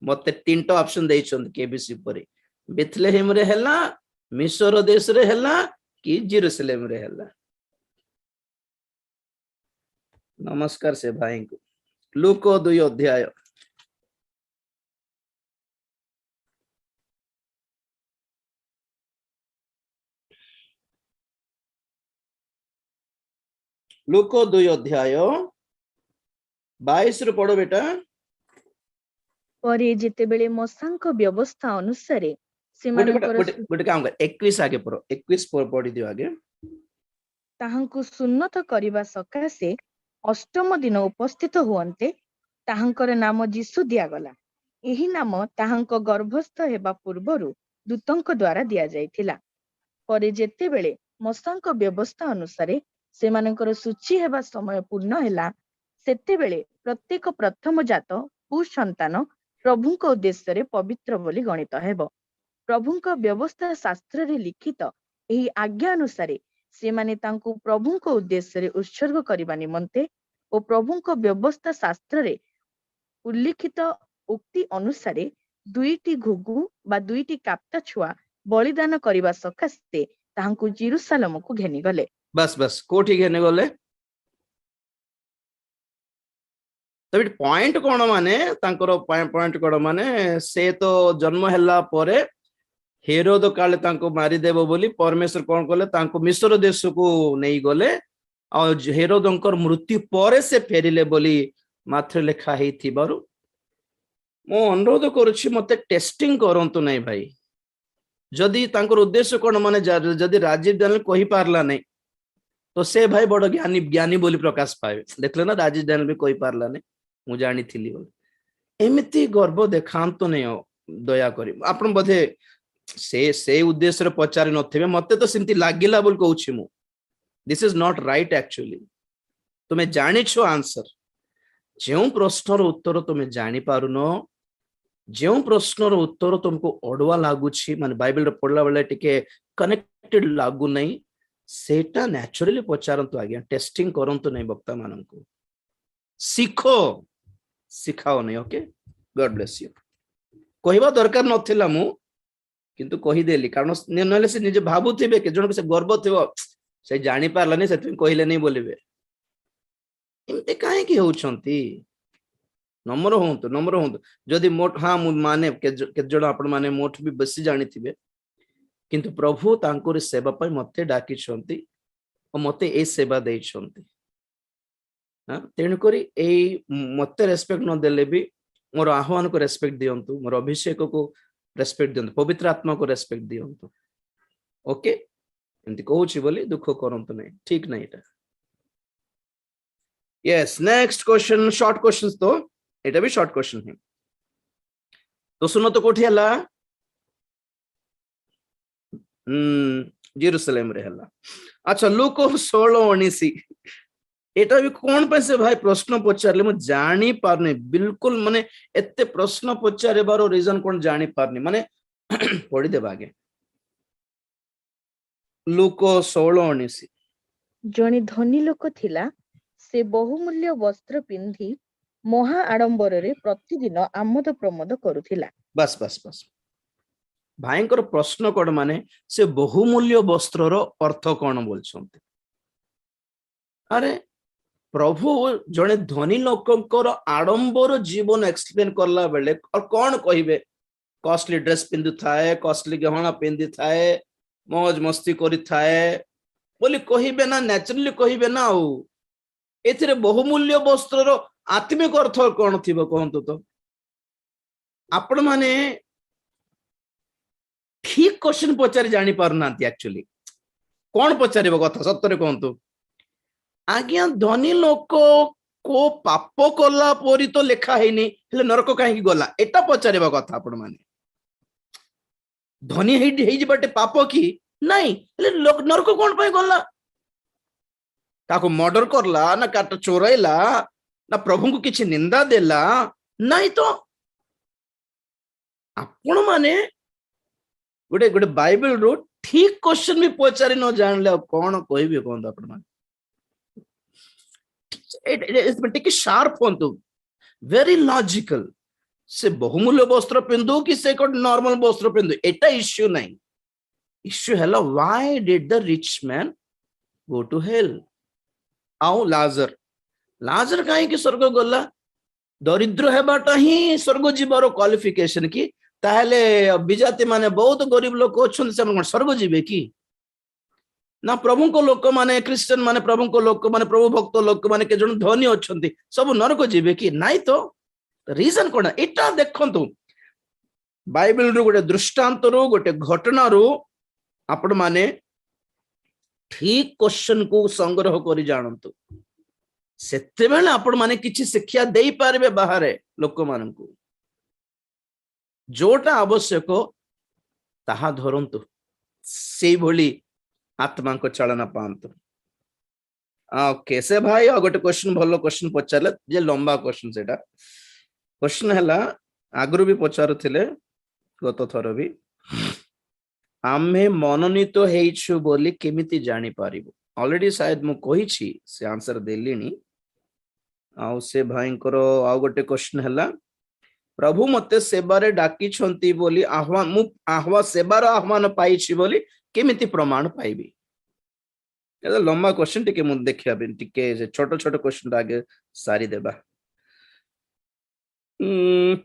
मते तीनटा ऑप्शन देइ छंती केबीसी परे बेथलेहेम रे हैला मिस्र देश रे हैला कि जेरूसलेम रे हैला नमस्कार से भाई को लूक 2 अध्याय लूक 2 अध्याय 22 रे पढो बेटा परे जेते बेले मसांक व्यवस्था अनुसार से गोटे काम कर 21 आगे पढ़ो 21 पढ़ी दियो आगे ताहंकु सुन्नत करिबा सकाशे अष्टम दिन उपस्थित हुअन्ते ताहंकर नाम यीशु दियागला एही नाम ताहंक गर्भस्थ हेबा पूर्वरु दूतंक द्वारा दिया जाइथिला परे जेते बेले मसांक व्यवस्था अनुसार से मानकर सूची हेबा समय पूर्ण हैला सेते बेले प्रत्येक प्रथम जात पुरुष संतान ପ୍ରଭୁଙ୍କ ଉଦ୍ଦେଶ୍ୟରେ ପବିତ୍ର ବୋଲି ଗଣିତ ହେବ। ପ୍ରଭୁଙ୍କ ବ୍ୟବସ୍ଥା ଶାସ୍ତ୍ରରେ ଲିଖିତ ଏହି ଆଜ୍ଞା ଅନୁସାରେ ସେମାନେ ତାଙ୍କୁ ପ୍ରଭୁଙ୍କ ଉଦ୍ଦେଶ୍ୟରେ ଉତ୍ସର୍ଗ କରିବା ନିମନ୍ତେ ଓ ପ୍ରଭୁଙ୍କ ବ୍ୟବସ୍ଥା ଶାସ୍ତ୍ରରେ ଉଲ୍ଲିଖିତ ଉକ୍ତି ଅନୁସାରେ 2ଟି ଘୁଘୁ ବା 2ଟି କାପ୍ତା ଛୁଆ ବଳିଦାନ କରିବା ସକାଶେ ତାହାଙ୍କୁ ଜିରୁସାଲମକୁ ଘେନିଗଲେ। बस बस कोठी घेने गले तबे पॉइंट कोन माने तांकर पॉइंट कोन माने से तो जन्म हल्ला परे हेरोद काले तांको मारी देबो बोली परमेश्वर कोन कले तांको मिस्र देश को नहीं गले आ हेरोदंकर मृत्यु परे से फेरिले बोली मात्र लेखा ही थिबारु मो अनुरोध करूछि मते टेस्टिंग करंतु नहीं भाई जदि तांकर उद्देश्य कोन माने जदि राजीव दानल कहि पारला नहीं तो से भाई बड़ ज्ञानी ज्ञानी बोली प्रकाश पाए देखले ना राजीव दानल भी कहि पारला नहीं मु जानी थिली बोली एमिति गर्व देखांतो नहीं हो दया करी आपण बधे से उद्देश्य रे पचारि नथिबे मते तो सिंती लागिला बोल कहूछि मु this is not right actually तुमे जानि छो आंसर जेउ प्रश्नर उत्तर तुमे जानि पारुनो जेउ प्रश्नर उत्तर तुमको अडवा लागुछि माने बाइबल रे पढला बेले टिके कनेक्टेड लागु नहीं सेटा नेचुरली पचारंतु आज्ञा टेस्टिंग करंतु नहीं वक्ता माननको सीखो सिखाओ नहीं ओके गॉड ब्लेस यू कहवा दरकार नथिला मु किंतु कहि देली कारण नले से निजे भाबुथिबे के जण से गर्व थिबो से जानि पारलानी से कहिले नहीं बोलिबे इमते काहे की होउछंती नम्र होंतु जदि मोट हाँ मु माने के जण आपण माने मोट भी बेसी जानि थिबे किंतु प्रभु तांकोर सेवा पय मते डाकी छंती और मते ए सेवा देई छंती हां तेन करी ए मते रेस्पेक्ट न देले भी मोर आह्वान को रेस्पेक्ट दियंतु मोर अभिषेक को रेस्पेक्ट दियंतु पवित्र आत्मा को रेस्पेक्ट दियंतु ओके एंती कहूची बोली दुख करंतु नहीं ठीक नहीं एटा yes next question short questions तो एटा भी शॉर्ट क्वेश्चन है तो सुनो तो कोठी हला जेरूसलेम रे हला अच्छा लुक 16:19 एटा भी कोन पे से भाई प्रश्न पचारले मु जानी पारने बिल्कुल माने एते प्रश्न पचारे बारो रीजन कोन जानी पारनी माने पढी देबा आगे लुक 16:19 जणे धनी लोक थिला से बहुमूल्य वस्त्र पिंधि महा आडंबर रे प्रतिदिन आमोद प्रमोद करुथिला। बस बस बस भाईंकर प्रश्न कोड माने से बहुमूल्य वस्त्रर अर्थ कोन बोलछंती अरे प्रभु जने धनी लोकंकर आडंबर जीवन एक्सप्लेन करला बेले और कौन कहिबे कॉस्टली ड्रेस पिंधु थाए कॉस्टली गहना पिंधि थाए मौज मस्ती करि थाए बोली कहिबे ना नेचुरली कहिबे ना आउ एथिरे बहुमूल्य वस्त्रर आत्मिक अर्थ कोन थिबो कहंतु तो आपण माने ठीक क्वेश्चन पचारि जानि पारनांती एक्चुअली कौन पचारिबो कथा सत्तरे कहंतु आज्ञा धनी लोक को पाप कला परी तो लेखा हैनी हेले नरक काहे गला एटा पचारिबा कथा आपण माने धनी हेई जिबाटे पाप की नहीं हेले नरक कोन पय गला काको मर्डर करला ना काट चोरैला ना प्रभु को किछि निंदा देला नहीं तो आपण माने गोटे गोटे बाइबल रो ठीक क्वेश्चन भी पचारि न जानले कोन कहबे कोन आपण माने टिके शार्प होंतु वेरी लॉजिकल से बहुमूल्य वस्त्र पिंधु कि से नॉर्मल वस्त्र पिंधु एटा इश्यू नहीं इश्यू हैला why did the rich man go to hell आउ लाजर लाजर काहे कि स्वर्ग गला दरिद्र हेबाटा ही स्वर्ग जीवार क्वालिफिकेशन की ताहले विजाति माने बहुत गरीब लोक अछन से स्वर्ग जीवे की ना प्रभु को लोक माने क्रिश्चियन माने प्रभु को लोक माने प्रभु भक्त लोक माने के जन धनी अछंती सब नरक जीवे की नहीं तो रीजन कोन एटा देखंतु बाइबल रो गोटे दृष्टांत रो गोटे घटना रो आपण माने ठीक क्वेश्चन को संग्रह करी जानंतु सेते बेले आपण माने किछि शिक्षा देई पारबे बाहरे लोक माननकु जोटा आवश्यक ताहा धरंतु सेई भली आत्मा को चलना पांतु ओके से भाई गोटे क्वेश्चन भलो क्वेश्चन पचारले जे लंबा क्वेश्चन सेटा क्वेश्चन हला ଆଗରୁ ବି ପଚାରୁଥିଲେ ଗତ ଥର ବି ଆମେ ମନୋନୀତ ହେଇଛୁ ବୋଲି କେମିତି ଜାଣିପାରିବୁ? ଅଲରେଡି ସାୟଦ ମୁଁ କହିଛି, ସେ ଆନ୍ସର ଦେଲିଣି। ଆଉ ସେ ଭାଇଙ୍କର ଆଉ ଗୋଟେ କ୍ୱେଶ୍ଚନ ହେଲା, ପ୍ରଭୁ ମତେ ସେବାରେ ଡାକିଛନ୍ତି ବୋଲି ସେବାର ଆହ୍ୱାନ ପାଇଛି ବୋଲି କେମିତି ପ୍ରମାଣ ପାଇବି? এটা লম্বা কোশ্চেন, ଟିକେ ମୁଁ ଦେଖିବା ପାଇଁ ଟିକେ ଛୋଟ ଛୋଟ କୋଶ୍ଚେନ ଆଗେ ସାରିଦେବା।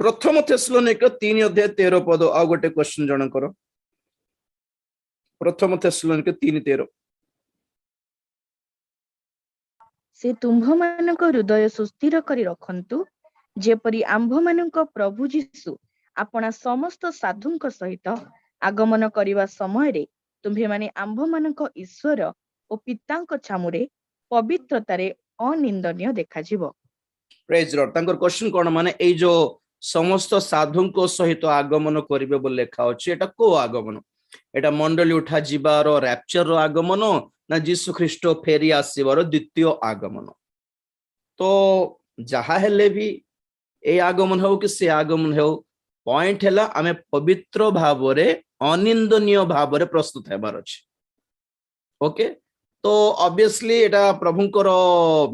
ପ୍ରଥମ ଥେସଲୋନିକ 3:13 ଆଉ ଗୋଟେ କୋଶ୍ଚେନ ଜଣଙ୍କର। ପ୍ରଥମ ଥେସଲୋନିକ 3:13। ସେ ତୁମ୍ଭମାନଙ୍କ ହୃଦୟ ସୁସ୍ଥିର କରି ରଖନ୍ତୁ, ଯେପରି ଆମ୍ଭମାନଙ୍କ ପ୍ରଭୁ ଯୀଶୁ ଆପଣା ସମସ୍ତ ସାଧୁଙ୍କ ସହିତ ଆଗମନ କରିବା ସମୟରେ ତୁମ୍ଭେମାନେ ଆମ୍ଭମାନଙ୍କ ଈଶ୍ୱର ଓ ପିତାଙ୍କ ଛାମୁରେ ପବିତ୍ରତାରେ ଅନିନ୍ଦନୀୟ ଦେଖାଯିବ। Praise Lord. ତାଙ୍କର କ୍ୱେଶ୍ଚନ କଣ, ମାନେ ଏଇ ଯୋଉ ସମସ୍ତ ସାଧୁଙ୍କ ସହିତ ଆଗମନ କରିବେ ବୋଲି ଲେଖା ଅଛି, ଏଟା କୋଉ ଆଗମନ? ଏଟା ମଣ୍ଡଳୀ ଉଠା ଯିବାର ରାପ୍ଚର ର ଆଗମନ ନା ଯୀଶୁ ଖ୍ରୀଷ୍ଟ ଫେରି ଆସିବାର ଦ୍ୱିତୀୟ ଆଗମନ? ତ ଯାହା ହେଲେ ବି এই আগমন ହେଉ କି ସେ আগমନ ହେଉ, ପଏଣ୍ଟ ହେଲା ଆମେ ପବିତ୍ର ଭାବରେ ଅନିନ୍ଦନୀୟ ଭାବରେ ପ୍ରସ୍ତୁତ ହେବାର ଅଛି। ଓକେ, ତ ଅବଭିୟସଲି ଏଟା ପ୍ରଭୁଙ୍କର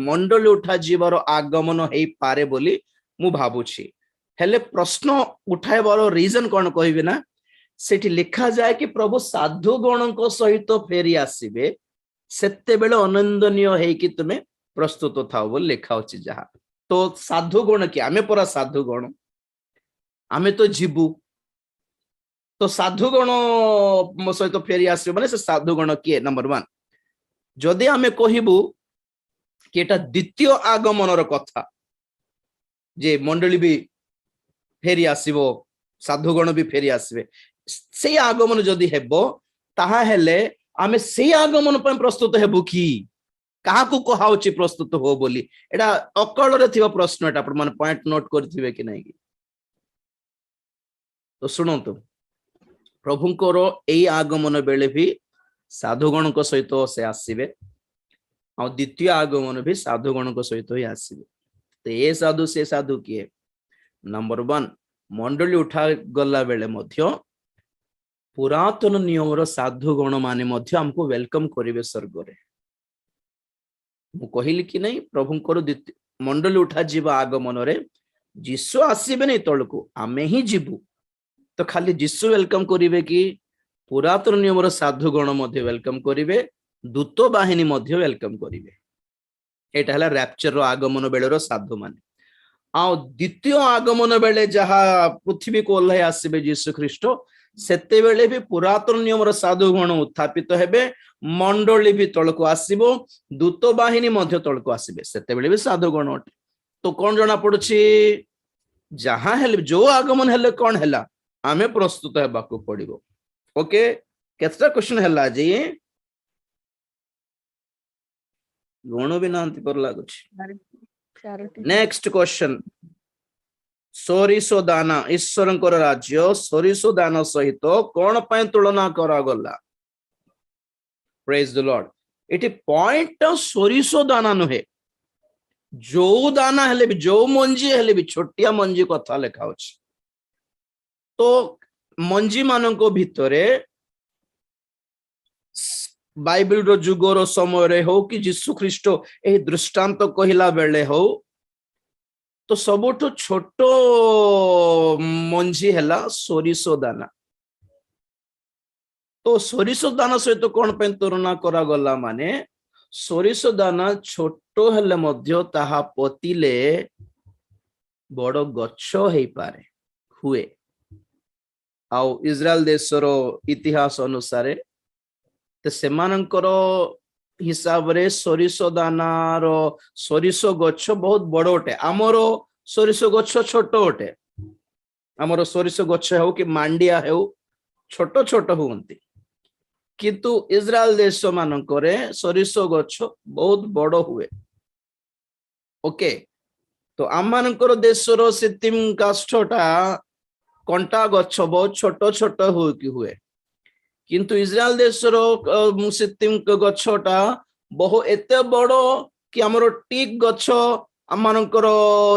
ମଣ୍ଡଳୀ ଉଠା ଯିବାର ଆଗମନ ହେଇପାରେ ବୋଲି ମୁଁ ଭାବୁଛି। ହେଲେ ପ୍ରଶ୍ନ ଉଠାଇବାର ରିଜନ କଣ କହିବି ନା, ସେଠି ଲେଖାଯାଏ କି ପ୍ରଭୁ ସାଧୁ ଗଣଙ୍କ ସହିତ ଫେରି ଆସିବେ, ସେତେବେଳେ ଅନିନ୍ଦନୀୟ ହେଇକି ତୁମେ ପ୍ରସ୍ତୁତ ଥାଉ ବୋଲି ଲେଖା ଅଛି। ଯାହା ତ ସାଧୁ ଗଣ କି ଆମେ ପରା ସାଧୁ ଗଣ, ଆମେ ତ ଯିବୁ। ତ ସାଧୁ ଗଣ ମୋ ସହିତ ଫେରି ଆସିବେ ମାନେ ସେ ସାଧୁ ଗଣ କିଏ? ନମ୍ବର 1, ଯଦି ଆମେ କହିବୁ କି ଏଟା ଦ୍ୱିତୀୟ ଆଗମନର କଥା, ଯେ ମଣ୍ଡଳୀ ବି ଫେରି ଆସିବ, ସାଧୁଗଣ ବି ଫେରି ଆସିବେ, ସେଇ ଆଗମନ ଯଦି ହେବ, ତାହା ହେଲେ ଆମେ ସେଇ ଆଗମନ ପାଇଁ ପ୍ରସ୍ତୁତ ହେବୁ କି? କାହାକୁ କୁହାଉଛି ପ୍ରସ୍ତୁତ ହୋ ବୋଲି? ଏଟା ଅକଳରେ ଥିବା ପ୍ରଶ୍ନ, ଏଟା ଆପଣ ମାନେ ପଏଣ୍ଟ ନୋଟ କରିଥିବେ କି ନାଇଁ? ତ ଶୁଣନ୍ତୁ, ପ୍ରଭୁଙ୍କର ଏଇ ଆଗମନ ବେଳେ ବି ସାଧୁଗଣଙ୍କ ସହିତ ସେ ଆସିବେ, ଆଉ ଦ୍ୱିତୀୟ ଆଗମନ ବି ସାଧୁଗଣଙ୍କ ସହିତ ହିଁ ଆସିବେ। ତ ଏ ସାଧୁ ସେ ସାଧୁ କିଏ? ନମ୍ବର 1, ମଣ୍ଡଳୀ ଉଠା ଗଲା ବେଳେ ମଧ୍ୟ ପୁରାତନ ନିୟମର ସାଧୁଗଣ ମାନେ ମଧ୍ୟ ଆମକୁ ୱେଲକମ କରିବେ ସ୍ୱର୍ଗରେ। ମୁଁ କହିଲି କି ନାଇଁ, ପ୍ରଭୁଙ୍କର ମଣ୍ଡଳୀ ଉଠା ଯିବା ଆଗମନରେ ଯୀଶୁ ଆସିବେନି ତଳକୁ, ଆମେ ହିଁ ଯିବୁ। ତ ଖାଲି ଯୀଶୁ ୱେଲକମ କରିବେ କି? ପୁରାତନ ନିୟମର ସାଧୁଗଣ ମଧ୍ୟ ୱେଲକମ କରିବେ, ଦୂତ ବାହିନୀ ମଧ୍ୟ ୱେଲକମ କରିବେ। ଏଇଟା ହେଲା ରାପ୍ଚର ର ଆଗମନ ବେଳର ସାଧୁ ମାନେ। ଆଉ ଦ୍ୱିତୀୟ ଆଗମନ ବେଳେ ଯାହା ପୃଥିବୀକୁ ଓହ୍ଲାଇ ଆସିବେ ଯୀଶୁ ଖ୍ରୀଷ୍ଟ, ସେତେବେଳେ ବି ପୁରାତନ ନିୟମର ସାଧୁଗଣ ଉତ୍ଥାପିତ ହେବେ, ମଣ୍ଡଳୀ ବି ତଳକୁ ଆସିବ, ଦୂତ ବାହିନୀ ମଧ୍ୟ ତଳକୁ ଆସିବେ, ସେତେବେଳେ ବି ସାଧୁଗଣ ଅଟେ। ତ କଣ ଜଣା ପଡୁଛି? ଯାହା ହେଲେ ଯୋଉ ଆଗମନ ହେଲେ କଣ ହେଲା, ଆମେ ପ୍ରସ୍ତୁତ ହେବାକୁ ପଡିବ। ଓକେ, କେତେଟା କ୍ୱେଶ୍ଚନ ହେଲା ଆଜି? ଗଣ ବି ନାହାନ୍ତି ପର ଲାଗୁଛି। ନେକ୍ସଟ କ୍ୱେଶ୍ଚନ, ସୋରିଷ ଦାନା, ଈଶ୍ୱରଙ୍କର ରାଜ୍ୟ ସୋରିଷ ଦାନା ସହିତ କଣ ପାଇଁ ତୁଳନା କରାଗଲା? ପ୍ରେଜ ଦ ଲର୍ଡ। ଏଠି ପଏଣ୍ଟ ସୋରିଷ ଦାନା ନୁହେଁ, ଯୋଉ ଦାନା ହେଲେ ବି, ଯୋଉ ମଞ୍ଜି ହେଲେ ବି, ଛୋଟିଆ ମଞ୍ଜି କଥା ଲେଖା ଅଛି। ତ ମଞ୍ଜି ମାନଙ୍କ ଭିତରେ ବାଇବେଲର ଯୁଗର ସମୟରେ ହଉ କି ଯୀଶୁ ଖ୍ରୀଷ୍ଟ ଏହି ଦୃଷ୍ଟାନ୍ତ କହିଲା ବେଳେ ହଉ, ତ ସବୁଠୁ ଛୋଟ ମଞ୍ଜି ହେଲା ସୋରିଷ ଦାନା। ତ ସୋରିଷ ଦାନା ସହିତ କଣ ପାଇଁ ତୁଳନା କରାଗଲା? ମାନେ ସୋରିଷ ଦାନା ଛୋଟ ହେଲେ ମଧ୍ୟ ତାହା ପୋତିଲେ ବଡ ଗଛ ହେଇପାରେ, ହୁଏ। ଆଉ ଇସ୍ରାଏଲ ଦେଶର ଇତିହାସ ଅନୁସାରେ ସେମାନଙ୍କର ହିସାବରେ ସୋରିଷ ଦାନାର ସୋରିଷ ଗଛ ବହୁତ ବଡ ଅଟେ, ଆମର ସୋରିଷ ଗଛ ଛୋଟ ଅଟେ। ଆମର ସୋରିଷ ଗଛ ହେଉ କି ମାଣ୍ଡିଆ ହେଉ, ଛୋଟ ଛୋଟ ହୁଅନ୍ତି, କିନ୍ତୁ ଇସ୍ରାଏଲ ଦେଶ ମାନଙ୍କରେ ସୋରିଷ ଗଛ ବହୁତ ବଡ ହୁଏ। ଓକେ, ତ ଆମମାନଙ୍କର ଦେଶର ସିତିମ କାଷ୍ଠଟା କଣ୍ଟା ଗଛ ବହୁତ ଛୋଟ ଛୋଟ ହୁଏ, କିନ୍ତୁ ଇସ୍ରାଏଲ ଦେଶର ସିତିମ ଗଛଟା ବହୁ ଏତେ ବଡ କି ଆମର ଟିକ ଗଛ आम मानकर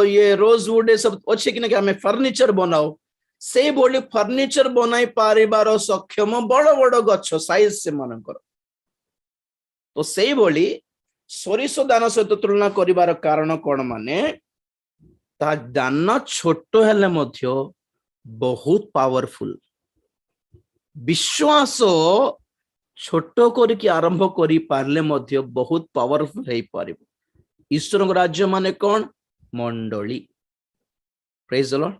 ये रोजवुड ये सब अच्छे कि ना आम फर्निचर बनाओ से बोली फर्निचर बनाई पारिबार सक्षम बड़ बड़ गछ साइज से मानकर तो से बोली सोरिष दान सहित तुलना करिवार कारण कौन माने ता दान छोट हेले मध्य बहुत पावरफुल विश्वास छोट करके आरंभ करि पारले मध्य बहुत पावरफुल हे पारिबो ईश्वर राज्य माने कौन मंडली प्रेज द लॉर्ड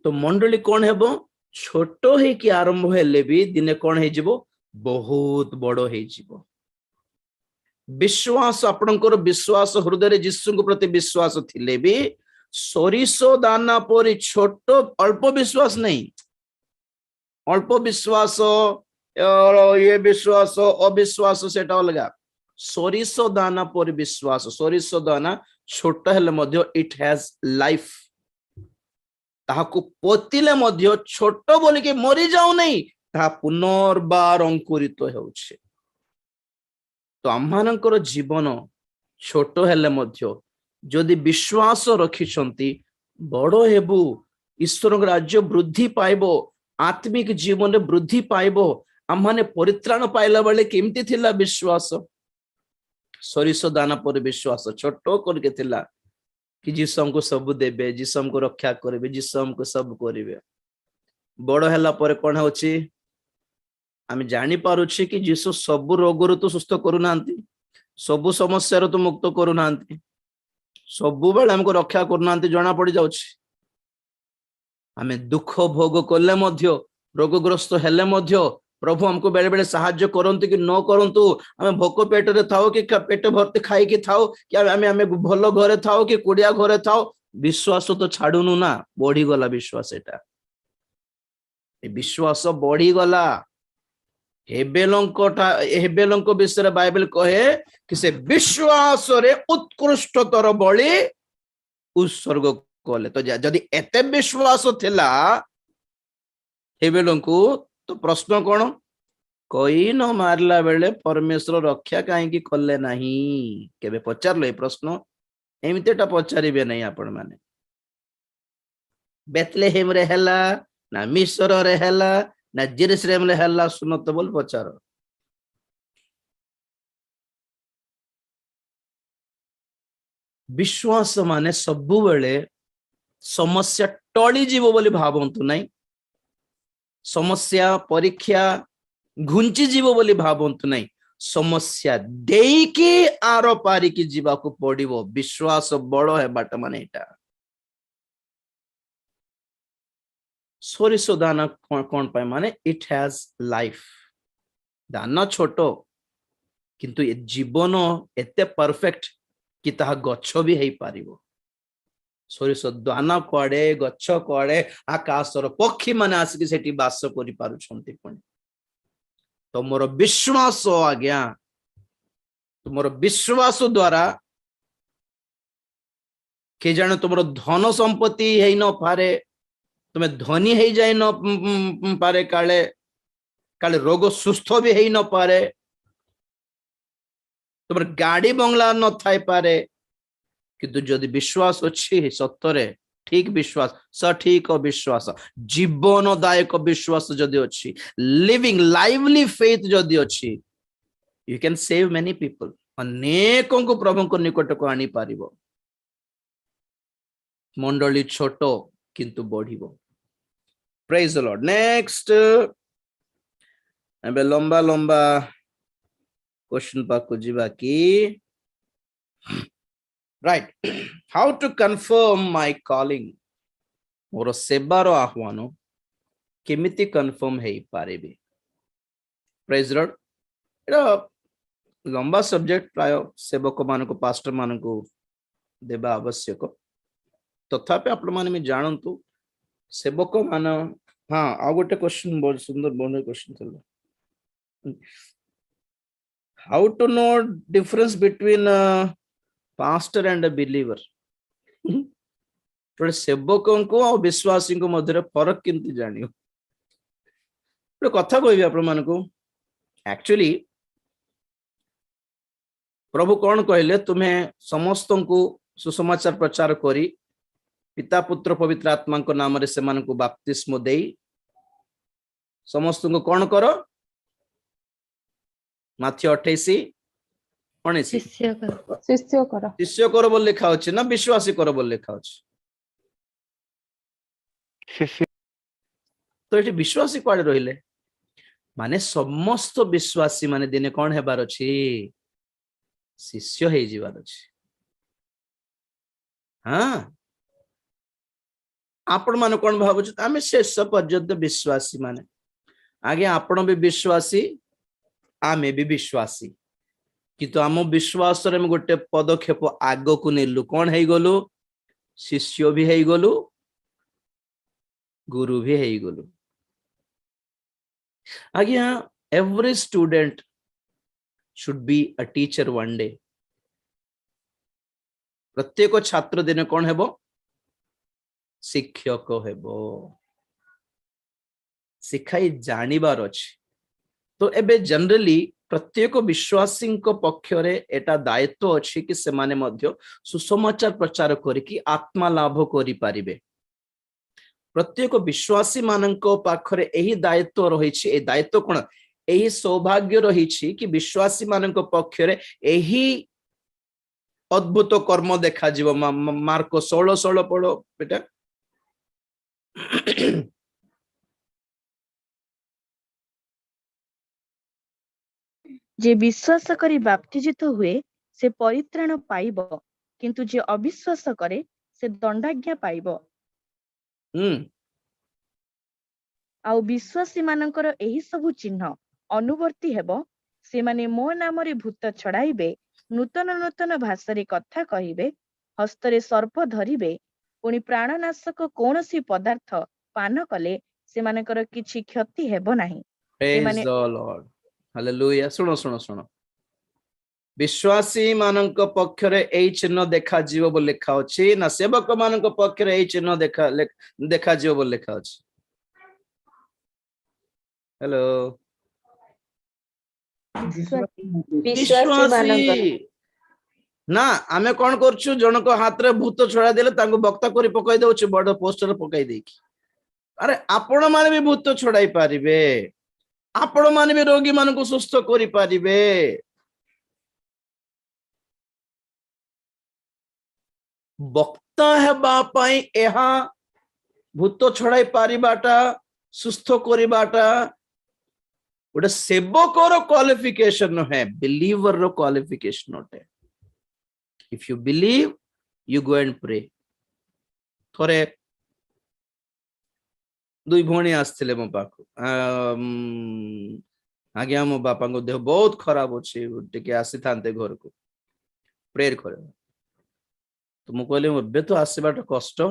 तो मंडली कौन हेबो छोट हे कि आरंभ हेले भी दिने कौन हे जिवो बहुत बड़ हे जिवो विश्वास आपणकर विश्वास हृदय जीशु प्रति विश्वास थिले भी सोरिष दाना पर छोट अल्प विश्वास नहीं अल्प विश्वास ये विश्वास अविश्वास सेटा अलगा सोरिष दाना पर विश्वास सोरिष दाना छोट हेले मध्य इट हैज लाइफ ताहाकु पोतिले मध्य छोट बोली के मरी जाऊ नहीं ता पुनर्बार अंकुरित हेउछे तो आम्हानकर जीवन छोट हेले मध्य जदि विश्वास रखिछंती बड़ हेबु ईश्वर राज्य वृद्धि पाइबो आत्मिक जीवन रे वृद्धि पाइबो आम्हाने परित्राण पाइला बेले केमती थिला विश्वास सोरिष दाना पर विश्वास छोट करके थिला कि जीसु हमको सब देबे जीसु हमको रक्षा करेबे जीसु हमको सब करेबे बड़ हैला पर कोन होची आमे जानी पारुछि कि जीसु सब रोग तो सुस्थ करू नांती सब समस्या तो मुक्त करू नांती सब बेले हमको रक्षा करू नांती जना पड़ी जाउछि आमे दुख भोग कले मध्य रोगग्रस्त हेले मध्य प्रभु हमको बेले बेले साहाय्य करंतु कि न करंतु आमे भोक पेट रे थाओ कि पेट भर्ती खाई कि थाओ कि आमे भल घरे थाओ कि कुड़िया घरे थाओ विश्वास तो छाडुनु ना बढ़ी गला विश्वास एटा विश्वास बढ़ी गला हेबेलंक विषय बाइबल कहे कि से विश्वास रे उत्कृष्टतर बलि उत्सर्ग कले तो जदि एते विश्वास थिला हेबेलंकु तो प्रश्न कौन कोई न मारला बेले परमेश्वर रक्षा कहीं कले नहीं केबे पचारलो ए प्रश्न एमितेटा पचारिबे नहीं आपण माने बेथलेहेम रे हैला ना मिस्र रे हैला ना जेरूशलेम रे हैला सुनो तो बोल पचार विश्वास माने सबु बेले समस्या टली जीव बोली भावंतु नहीं समस्या परीक्षा घुंची जीव बोली भावंतु नहीं समस्या देके आर पारिकी जीवाको पड़िबो विश्वास बड़ है बाट माने एटा सोरिष दाना कौन पाए माने इट हैज लाइफ दाना छोटो किंतु ये जीवन एते परफेक्ट कि ताहा गच्छ भी हेई पारिबो सोरिष दाना कुआडे गच्छ कुआडे आकाशर पक्षी माने आसिक सेठी बास करि पारुछंती पुणी तुमर विश्वास आज्ञा तुमर विश्वास द्वारा के जाने तुमर धन संपत्ति हेई न पारे तुम्हें धनी हेई जाय न पारे काले काले रोग सुस्थ भी हेई न पारे तुमर गाड़ी बंगला न थाई पारे किंतु जदि विश्वास अच्छी सत्तरे ठीक विश्वास सठिक विश्वास जीवनदायक विश्वास जदि अच्छी लिविंग लाइवली फेथ जदि अच्छी you can save many people अनेकों को प्रभु को निकट को आनी पारिबो मंडली छोटो किंतु बढ़िबो प्रेज द लॉर्ड नेक्स्ट एबे लंबा लंबा क्वेश्चन पाको जीवा की right how to confirm my calling मोर सेवार आह्वान केमिति कन्फर्म हेई पारेबी प्रेज द लॉर्ड एटा लंबा सब्जेक्ट प्राय सेवक मान को पास्टर मान को देबा आवश्यक तथापि आपण माने में जानंतु सेवक मान हां आ गोटे क्वेश्चन बहुत सुंदर बोनो क्वेश्चन चलो how to know difference between pastor and a believer तो सेवकों को और विश्वासी को मध्य फरक किंतु जानियो तो कथा कहबी आपण मान को एक्चुअली प्रभु कौन कहले तुम्हें समस्त को सुसमाचार प्रचार करी पिता पुत्र पवित्र आत्मा नाम रे से मानकु बाप्तिस्म देई समस्त को कौन करो माथ्यू 28:19 शिष्य करो बोल लिखा अछि ना विश्वासी करो बोल लिखा अछि तो ये विश्वासी कुआडे रहिले माने समस्त विश्वासी माने दिने कौन हेबार अछि शिष्य हे जीवार अछि हाँ आपण माने कौन भाबुछ आमे शेष पर्यंत विश्वासी माने आगे आपण भी विश्वासी आमे भी विश्वासी किंतु आम विश्वास रे हम गोटे पदक्षेप आग को नेलु कौन है गलु शिष्य भी है गलु गुरु भी है गलु आगे every student should be a teacher one day प्रत्येक छात्र दिन कौन हेबो शिक्षक हेबो शिखाई जानिबार अछि तो एबे जनरली प्रत्येक विश्वासी पक्षरे एटा दायित्व अछि कि से माने मध्य सुसमाचार प्रचार करिकि आत्मा लाभ करि पारिबे प्रत्येक विश्वासी मानक पाखरे एही दायित्व रहिछि ए दायित्व कोन एही सौभाग्य रहिछि कि विश्वासी मानक पक्षरे एही अद्भुत कर्म देखा जीव मार्को 16:16 पढ़ो बेटा जे विश्वास करी बाप्तिजित हुए से परित्राण पाइब किंतु जे अविश्वास करे से दंडाज्ञा पाइब आउ विश्वासी मानकर एही सबु चिन्ह अनुवर्ती हेबो से माने मो नाम रे भूत छड़ाइबे नूतन नूतन भाषा रे कथा कहिबे हस्तरे सर्प धरिबे पुनि प्राणनाशक कोनोसी पदार्थ पान कले से मानकर किछि क्षति हेबो नाही Praise the Lord. Hallelujah. सुनो विश्वासी मानक पक्षरे एई चिन्ह देखा जीव बोल लिखा अछि ना सेवक मानक पक्षरे एई चिन्ह देखा जीव बोल लिखा अछि हेलो विश्वासी ना आमे कोन करछु जनक हाथ रे भूत छड़ा देले तांको बक्ता करी पकाई देउछु बड़ पोस्टर पकाई देकी अरे आपण माने भी भूत छड़ाई पारिबे आपण माने भी रोगी मानक सुस्थ करी पारिबे बक्ता हेबा पई एहा भूत छड़ाई पारिबाटा सुस्थ करिबाटा गोटे सेवकर क्वालिफिकेशन है बिलीवर रो क्वालिफिकेशन होते if you believe you go and pray थोरे दुई भणी आसथिले मो पाखु आज्ञा मो बापा को देह बहुत खराब अछि टिके आसी थांते घर को प्रेयर करे तो मु कहले बे तो आसीबाटा कष्ट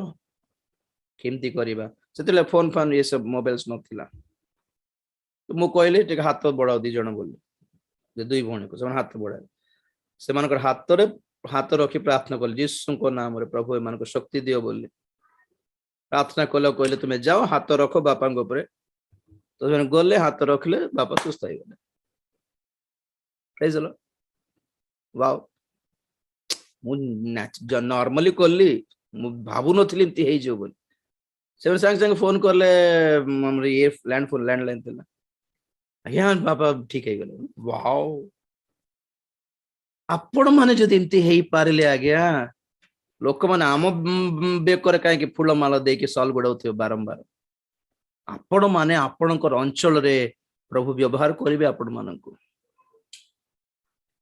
केमती करिबा सेतले फोन फान ये सब मोबाइल्स नथिला तो मु कहले टिके हाथ बड़ा दी जण बोले जे दुई भणी को हाथ बड़ा से मानकर हाथ रखी प्रार्थना कल यीशु को नाम रे प्रभु एमान को शक्ति दियो बोले प्रार्थना कल कहले तुम्हें जाओ हाथ रखो बापा ऊपर तो जन गले हाथ रखले बापा सुस्थ हो गले प्रेज द लॉर्ड वाओ मु नॉर्मली कली मु भाबु नथिली एमती हे जो बोल से संग संग फोन करले हमर ये लैंडलाइन थिला आज्ञा बापा ठीक है गले वाओ आपण माने जदि एमती हेई पारले आज्ञा लोक माने आम बेकर कहीं फूल माला देके सॉल गुड़ाउथिबे बारंबार आपण माने आपणकर अंचल रे प्रभु व्यवहार करिवे आपण मानकु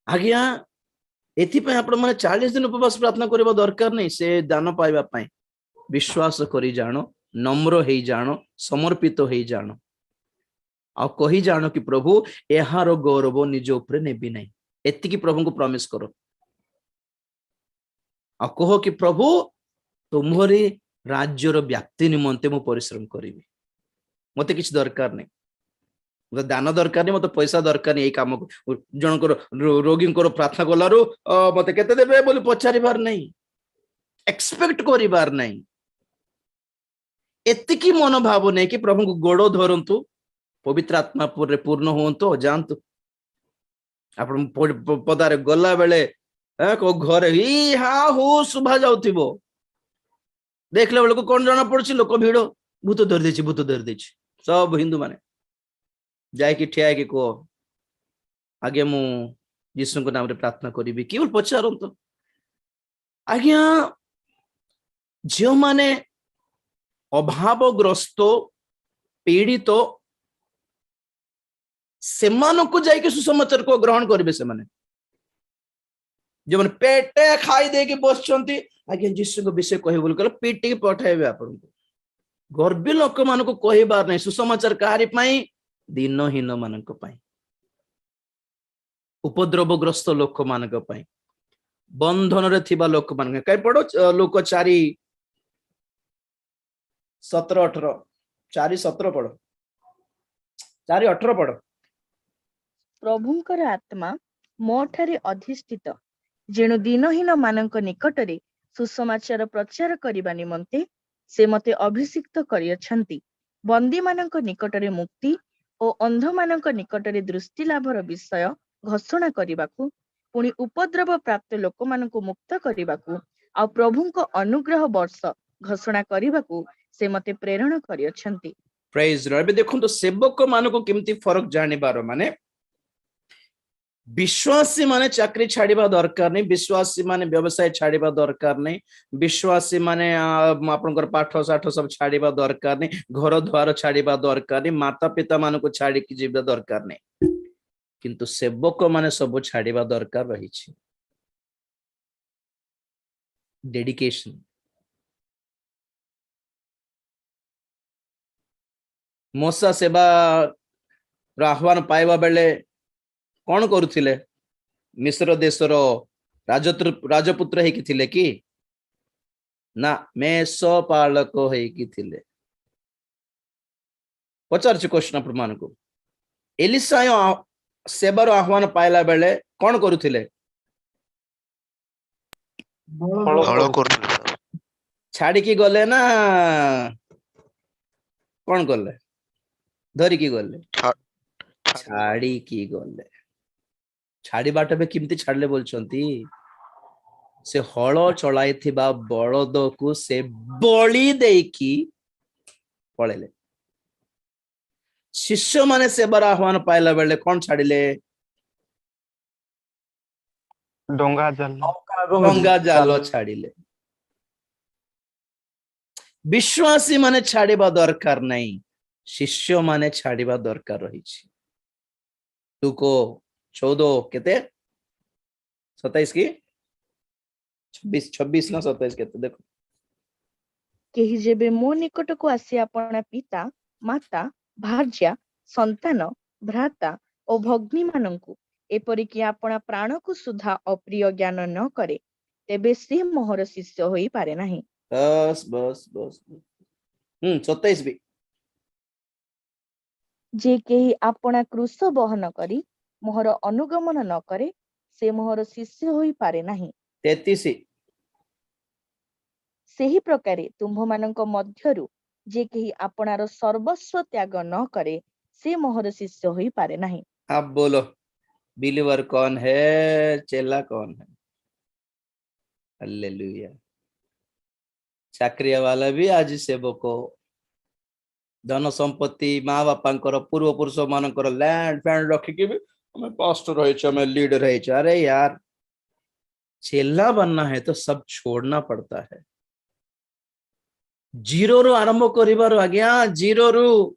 आज्ञा एथि पे आपण माने 40 दिन उपवास प्रार्थना करबा दरकार नहीं से दान पाइबा पई विश्वास करी जानो नम्र हेई जानो समर्पित हेई जानो आ कही जानो कि प्रभु एहार गौरव निज ऊपर नेबी नहीं एति की प्रभु को प्रॉमिस करो आ कहो कि प्रभु तुम्हारी राज्यर व्याप्ति निमंते मु परिश्रम करी मते किछ दरकार नहीं मते दान दरकार नहीं मते पैसा दरकार नहीं काम जनकर रोगी प्रार्थना कलारू मते केते देबे बोली पचारिबार नहीं एक्सपेक्ट करिबार नहीं एतिकी मनोभाव नहीं कि प्रभु को गोड़ धरंतु पवित्र आत्मा पूर्ण होंतु जानतु आपण पदारे गला बेले को घर हि हा हो शुभा जाउथिबो देखले बेलको कोन जाना पड़छि लोक भीड़ भूत धर देछि सब हिंदू माने जाय कि ठिया कि को आगे मु यीशु को नाम रे प्रार्थना करिबि केवल पचारंतो आज्ञा जो माने अभावग्रस्त पीड़ित सेमानकु जाइके सुसमाचार को ग्रहण करिवे से माने जो माने पेटे खाई दे के बसचंती आज्ञा यीशु को विषय कहि बोल कल पीटी पठाइबे आपन को गर्भी लोक मान को कहिबार नै सुसमाचार कारी पई दिनहीन मानक पई उपद्रवग्रस्त लोक मानक पई बंधन रे थिबा लोक मान कई पड़ो लोक 4:17-18 4:17 पढ़ो 4:18 पढ़ो प्रभुंकर आत्मा मोठारे अधिष्ठित जेणु दिनहीन मानक निकटरे सुसमाचार प्रचार करिबा निमंते से मते अभिषिक्त करियछंती बंदी मानक निकटरे मुक्ति ओ अंध मानक निकटरे दृष्टि लाभर विषय घोषणा करिबाकू पुणी उपद्रव प्राप्त लोक मानक मुक्त करिबाकू आ प्रभुंक अनुग्रह वर्ष घोषणा करिबाकू से मते प्रेरण करियछंती प्रेज लॉर्ड बे देखो तो सेवक मानको केमती फरक जानिबार माने विश्वासी माने चाकरी छाड़िबा दरकार नहीं विश्वासी माने व्यवसाय छाड़िबा दरकार नहीं विश्वासी माने आपनकर पाठ साठ सब छाड़िबा दरकार नहीं घर द्वार छाड़िबा दरकार नहीं माता पिता मानको छाड़ी कि जीवा दरकार नहीं किंतु सेवक माने सब छाड़िबा दरकार रही छी डेडिकेशन मोसा सेवा आह्वान पाइबा बेले कौन करुथिले मिस्र देशर राजपुत्र हेकी थिले कि ना मेष पालक हेकी थिले पचारछि क्वेश्चन आपण मानको एलिसा सेवार आह्वान पाइला बेले कौन करुथिले हଳ କରୁଥିଲେ ସାର୍। छाड़ी गले ना कौन गले धरिकी गले छाड़ी गले छाड़ी बाट में किमती छाड़ले बोलचंती से हल चलाई थिबा बलद को से बलि देकी पळेले शिष्य माने सेवार आह्वान पाइला बेले कौन छाड़िले डंगा जाल छाड़िले विश्वासी माने छाड़िबा दरकार नहीं शिष्य माने छाड़िबा दरकार रही तुको 14 केते 27 की 26 ना 27 केते देखो केही जेबे मो निकट को आसी अपना पिता माता भार्या संतान भ्राता और भग्नी मानंकु एपरिकी अपना प्राण को सुधा अप्रिय ज्ञान न करे तेबे से मोहर शिष्य होई पारे नाही बस बस बस 27 भी जे केही अपना क्रूस बहन करी मोहर अनुगमन न करे से मोहर शिष्य होई पारे नाही 33 सेही प्रकारे तुम्भ मानक मध्यरु जे केही अपनार सर्वस्व त्याग न करे से मोहर शिष्य होई पारे नाही आप बोलो बिलीवर कौन है चेला कौन है हालेलुया चाकरिया वाला भी आज सेवक धन संपत्ति माँ बापा पूर्व पुरुष मानकर लैंड फैंड रखिकी भी हमें पास्टर रहे हमें लीडर रहे अरे यार चेला बनना है तो सब छोड़ना पड़ता है जीरो रु आरंभ करिबार आज्ञा जीरो रु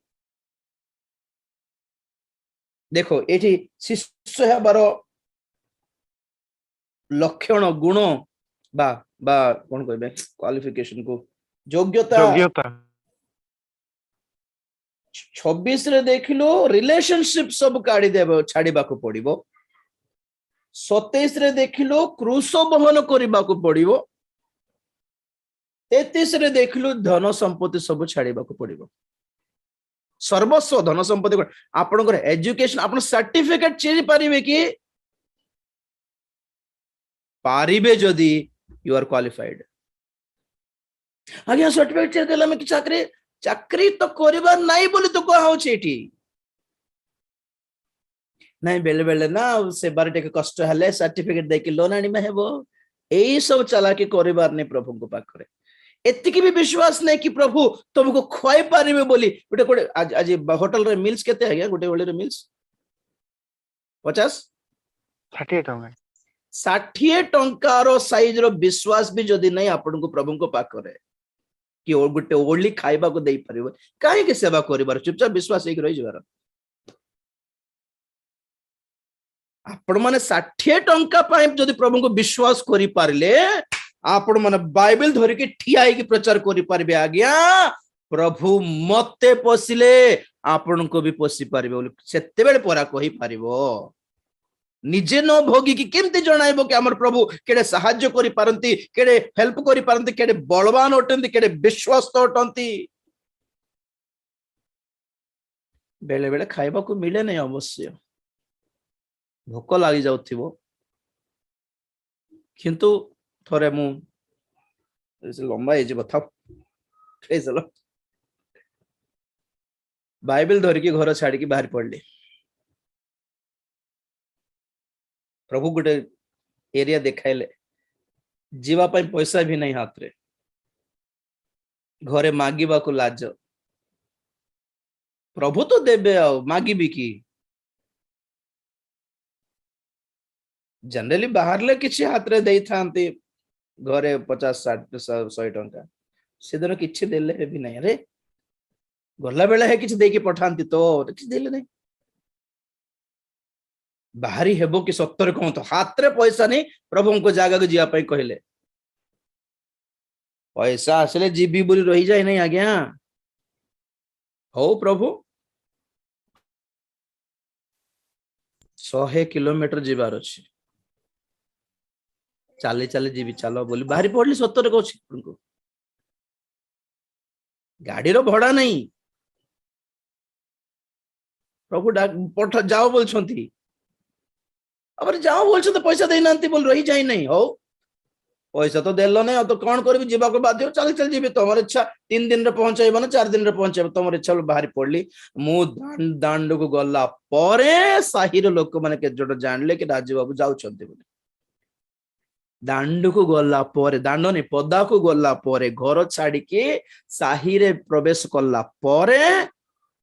देखो एठी शिष्य हेबार लक्षण गुण बा बा कोन कहबे क्वालिफिकेशन को योग्यता 26 रे देखिलो रिलेशनशिप सब काढी देबो छाड़ीबा को पड़िबो 27 रे देखिलो क्रूस बहन करिबा को पड़िबो 33 रे देखिलो धन संपत्ति सब छाड़ीबा को पड़िबो सर्वस्व धन संपत्ति आपनकर एजुकेशन आपन सर्टिफिकेट चेंज पारिबे कि पारिबे जदी यू आर क्वालिफाइड आज्ञा सर्टिफिकेट चेंज देला में कि चाकरी तो करिबार नाही बोली तो कहा होछि एठी ନାଇଁ ବେଲେ ବେଲେ ନା ସେବାରେ ଟିକେ କଷ୍ଟ ହେଲେ ସାର୍ଟିଫିକେଟ ଦେଇକି ଲୋନ ଆଣିବା ହେବ। ଏଇ ସବୁ ଚାଲାକି କରିବାର ନାହିଁ ପ୍ରଭୁଙ୍କ ପାଖରେ। ଏତିକି ବି ବିଶ୍ୱାସ ନାହିଁ କି ପ୍ରଭୁ ତମକୁ ଖୁଆଇ ପାରିବେ ବୋଲି। ଗୋଟେ ଗୋଟେ ଆଜି ହୋଟେଲରେ ମିଲ୍ସ କେତେ ଆଜ୍ଞା? ଗୋଟେ ବେଳରେ ମିଲ୍ସ 50 60 ଟଙ୍କା 60 ଟଙ୍କାର ସାଇଜର ବିଶ୍ୱାସ ବି ଯଦି ନାହିଁ ଆପଣଙ୍କୁ ପ୍ରଭୁଙ୍କ ପାଖରେ କି ଗୋଟେ ଓଳି ଖାଇବାକୁ ଦେଇପାରିବ, କାହିଁକି ସେବା କରିବାର? ଚୁପଚାପ ବିଶ୍ୱାସ ହେଇକି ରହିଯିବାର। ଆପଣ ମାନେ 60 ଟଙ୍କା ପାଇଁ ଯଦି ପ୍ରଭୁଙ୍କୁ ବିଶ୍ୱାସ କରିପାରିଲେ, ଆପଣ ମାନେ ବାଇବେଲ ଧରିକି ଠିଆ ହେଇକି ପ୍ରଚାର କରିପାରିବେ, ଆଜ୍ଞା ପ୍ରଭୁ ମତେ ପୋଷିଲେ ଆପଣଙ୍କୁ ବି ପୋଷି ପାରିବେ ବୋଲି ସେତେବେଳେ ପରା କହିପାରିବ। ନିଜେ ନ ଭୋଗିକି କେମିତି ଜଣାଇବ କି ଆମର ପ୍ରଭୁ କେଡେ ସାହାଯ୍ୟ କରିପାରନ୍ତି, କେଡେ ହେଲ୍ପ କରିପାରନ୍ତି, କେଡେ ବଳବାନ ଅଟନ୍ତି, କେଡେ ବିଶ୍ୱାସ୍ତ ଅଟନ୍ତି। ବେଳେ ବେଳେ ଖାଇବାକୁ ମିଳେ ନାହିଁ, ଅବଶ୍ୟ ଭୋକ ଲାଗି ଯାଉଥିବ, କିନ୍ତୁ ଥରେ ମୁଁ ଲମ୍ବା ହେଇଯିବ ଥାଉ ବାଇବେଲ ଧରିକି ଘର ଛାଡିକି ବାହାରି ପଡିଲି। ପ୍ରଭୁ ଗୋଟେ ଏରିଆ ଦେଖାଇଲେ, ଯିବା ପାଇଁ ପଇସା ବି ନାହିଁ ହାତରେ, ଘରେ ମାଗିବାକୁ ଲାଜ। ପ୍ରଭୁ ତ ଦେବେ, ଆଉ ମାଗିବି କି? ଜେନେରାଲି ବାହାରିଲେ କିଛି ହାତରେ ଦେଇଥାନ୍ତି, ଘରେ 50-60-100 ଟଙ୍କା। ସେଦିନ କିଛି ଦେଲେ ବି ନାହିଁ। ଆରେ ଗଲା ବେଳେ କିଛି ଦେଇକି ପଠାନ୍ତି ତ, କିଛି ଦେଲେ ନାହିଁ। ବାହାରି ହେବ କି ସତରେ କହନ୍ତୁ? ହାତରେ ପଇସା ନେଇ ପ୍ରଭୁଙ୍କ ଜାଗାକୁ ଯିବା ପାଇଁ କହିଲେ, ପଇସା ଆସିଲେ ଯିବି ବୋଲି ରହିଯାଏ ନାହିଁ ଆଜ୍ଞା। ହଉ ପ୍ରଭୁ 100 କିଲୋମିଟର ଯିବାର ଅଛି, ଚାଲି ଚାଲି ଯିବି ଚାଲ ବୋଲି ବାହାରି ପଡିଲି। ସତରେ କହୁଛି, ଗାଡିର ଭଡା ନାହିଁ, ପ୍ରଭୁ ଯାଅ ବୋଲଛନ୍ତି, ଯାଅ ବୋଲଛନ୍ତି, ପଇସା ଦେଇନାହାନ୍ତି ବୋଲି ରହିଯାଇ ନାହିଁ। ହଉ ପଇସା ତ ଦେଲ ନାହିଁ, ଆଉ ତ କଣ କରିବି, ଯିବାକୁ ବାଧ୍ୟ, ଚାଲି ଚାଲି ଯିବି, ତମର ଇଚ୍ଛା। 3 ଦିନରେ ପହଞ୍ଚାଇବ ନା 4 ଦିନରେ ପହଞ୍ଚାଇବ, ତମର ଇଚ୍ଛା ବୋଲି ବାହାରି ପଡିଲି। ମୁଁ ଦାଣ୍ଡକୁ ଗଲା ପରେ ସାହିର ଲୋକମାନେ କେତେ ଜଣ ଜାଣିଲେ କି ରାଜୁ ବାବୁ ଯାଉଛନ୍ତି ବୋଲି। ଦାଣ୍ଡକୁ ଗଲା ପରେ, ଦାଣ୍ଡ ନାଇଁ ପଦାକୁ ଗଲା ପରେ, ଘର ଛାଡିକି ସାହିରେ ପ୍ରବେଶ କଲା ପରେ,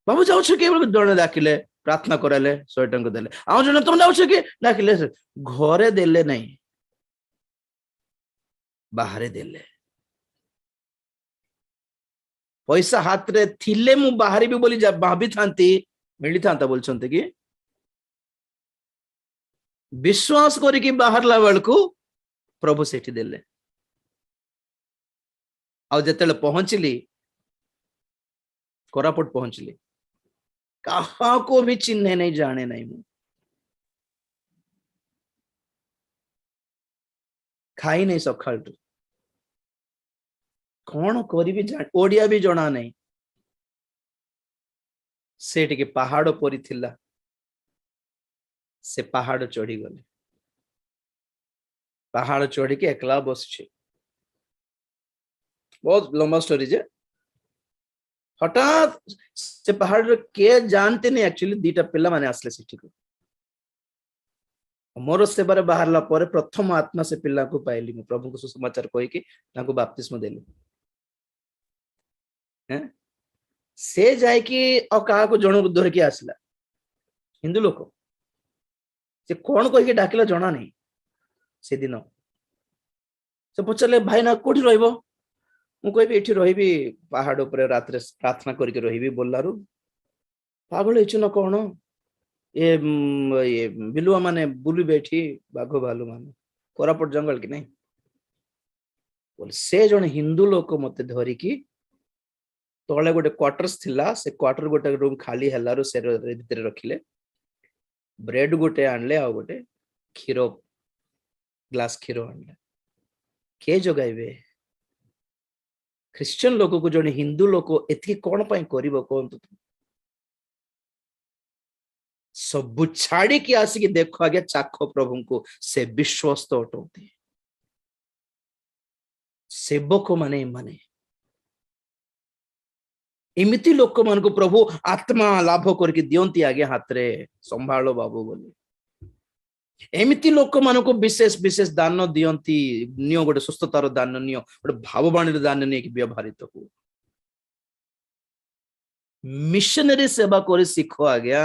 ବାବୁ ଯାଉଛ କି ଜଣେ ଡାକିଲେ, ପ୍ରାର୍ଥନା କରାଇଲେ, 100 ଟଙ୍କା ଦେଲେ। ଆଉ ଜଣେ ତମେ ଯାଉଛ କି ଡାକିଲେ, ଘରେ ଦେଲେ ନାହିଁ, ବାହାରେ ଦେଲେ। ପଇସା ହାତରେ ଥିଲେ ମୁଁ ବାହାରିବି ବୋଲି ଭାବିଥାନ୍ତି, ମିଳିଥାନ୍ତା ବୋଲଛନ୍ତି କି? ବିଶ୍ୱାସ କରିକି ବାହାରିଲା ବେଳକୁ ପ୍ରଭୁ ସେଠି ଦେଲେ। ଆଉ ଯେତେବେଳେ ପହଞ୍ଚିଲି, କୋରାପୁଟ ପହଞ୍ଚିଲି, କାହାକୁ ବି ଚିହ୍ନେ ନାହିଁ, ଜାଣେ ନାହିଁ। ମୁଁ ଖାଇ ନାହିଁ ସକାଳଠୁ, କଣ କରିବି, ଓଡିଆ ବି ଜଣା ନାହିଁ। ସେ ଟିକେ ପାହାଡ ପରି ଥିଲା, ସେ ପାହାଡ ଚଢିଗଲେ। ପାହାଡ ଚଢିକି ଏକଲା ବସିଛି। ବହୁତ ଲମ୍ବା ଷ୍ଟୋରି ଯେ, ହଠାତ୍ ସେ ପାହାଡରେ କିଏ ଜାଣନ୍ତିନି, ଆକ୍ଚୁଆଲି 2ଟା ପିଲାମାନେ ଆସିଲେ ସେଠିକୁ। ମୋର ସେବାରେ ବାହାରିଲା ପରେ ପ୍ରଥମ ଆତ୍ମା ସେ ପିଲାକୁ ପାଇଲି। ମୁଁ ପ୍ରଭୁଙ୍କୁ ସୁସମାଚାର କହିକି ତାଙ୍କୁ ବାପ୍ତିସ୍ମ ଦେଲି। ସେ ଯାଇକି ଆଉ କାହାକୁ ଜଣକୁ ଧରିକି ଆସିଲା, ହିନ୍ଦୁ ଲୋକ। ସେ କଣ କହିକି ଡାକିଲା ଜଣା ନାହିଁ। ସେଦିନ ସେ ପଚାରିଲେ, ଭାଇ ନା କୋଉଠି ରହିବ? ମୁଁ କହିବି ଏଠି ରହିବି, ପାହାଡ ଉପରେ ରାତିରେ ପ୍ରାର୍ଥନା କରିକି ରହିବି। ବୋଲାରୁ ପାଗଳ ହେଇଛୁ ନା କଣ? ବିଲୁଆ ମାନେ ବୁଲିବେ ଏଠି, ବାଘ ଭାଲୁ ମାନେ, କୋରାପୁଟ ଜଙ୍ଗଲ କି ନାହିଁ। ସେ ଜଣେ ହିନ୍ଦୁ ଲୋକ ମତେ ଧରିକି ତଳେ ଗୋଟେ କ୍ୱାର୍ଟର୍ସ ଥିଲା, ସେ କ୍ୱାର୍ଟର ଗୋଟେ ରୁମ ଖାଲି ହେଲାରୁ ସେ ଭିତରେ ରଖିଲେ। ବ୍ରେଡ ଗୋଟେ ଆଣିଲେ, ଆଉ ଗୋଟେ କ୍ଷୀର, ଗ୍ଲାସ କ୍ଷୀର ଆଣିଲେ। କିଏ ଯୋଗାଇବେ? ଖ୍ରୀଷ୍ଟିୟାନ ଲୋକକୁ ଜଣେ ହିନ୍ଦୁ ଲୋକ ଏତିକି କଣ ପାଇଁ କରିବ କୁହନ୍ତୁ? ସବୁ ଛାଡିକି ଆସିକି ଦେଖ ଆଜ୍ଞା, ଚାଖ ପ୍ରଭୁଙ୍କୁ, ସେ ବିଶ୍ଵସ୍ତ ଅଟନ୍ତି। ସେବକ ମାନେ ଏମାନେ एमिति लोक मान को प्रभु आत्मा लाभ करके दियंती आगे हाथ रे संभालो बाबू बोली एमिति लोक मान को विशेष विशेष दान दियंती नियो गोटे सुस्थतार दान नियो गोटे भाववाणी दान नहीं कि व्यवहारित हो मिशनरी सेवा करे शिखो आज्ञा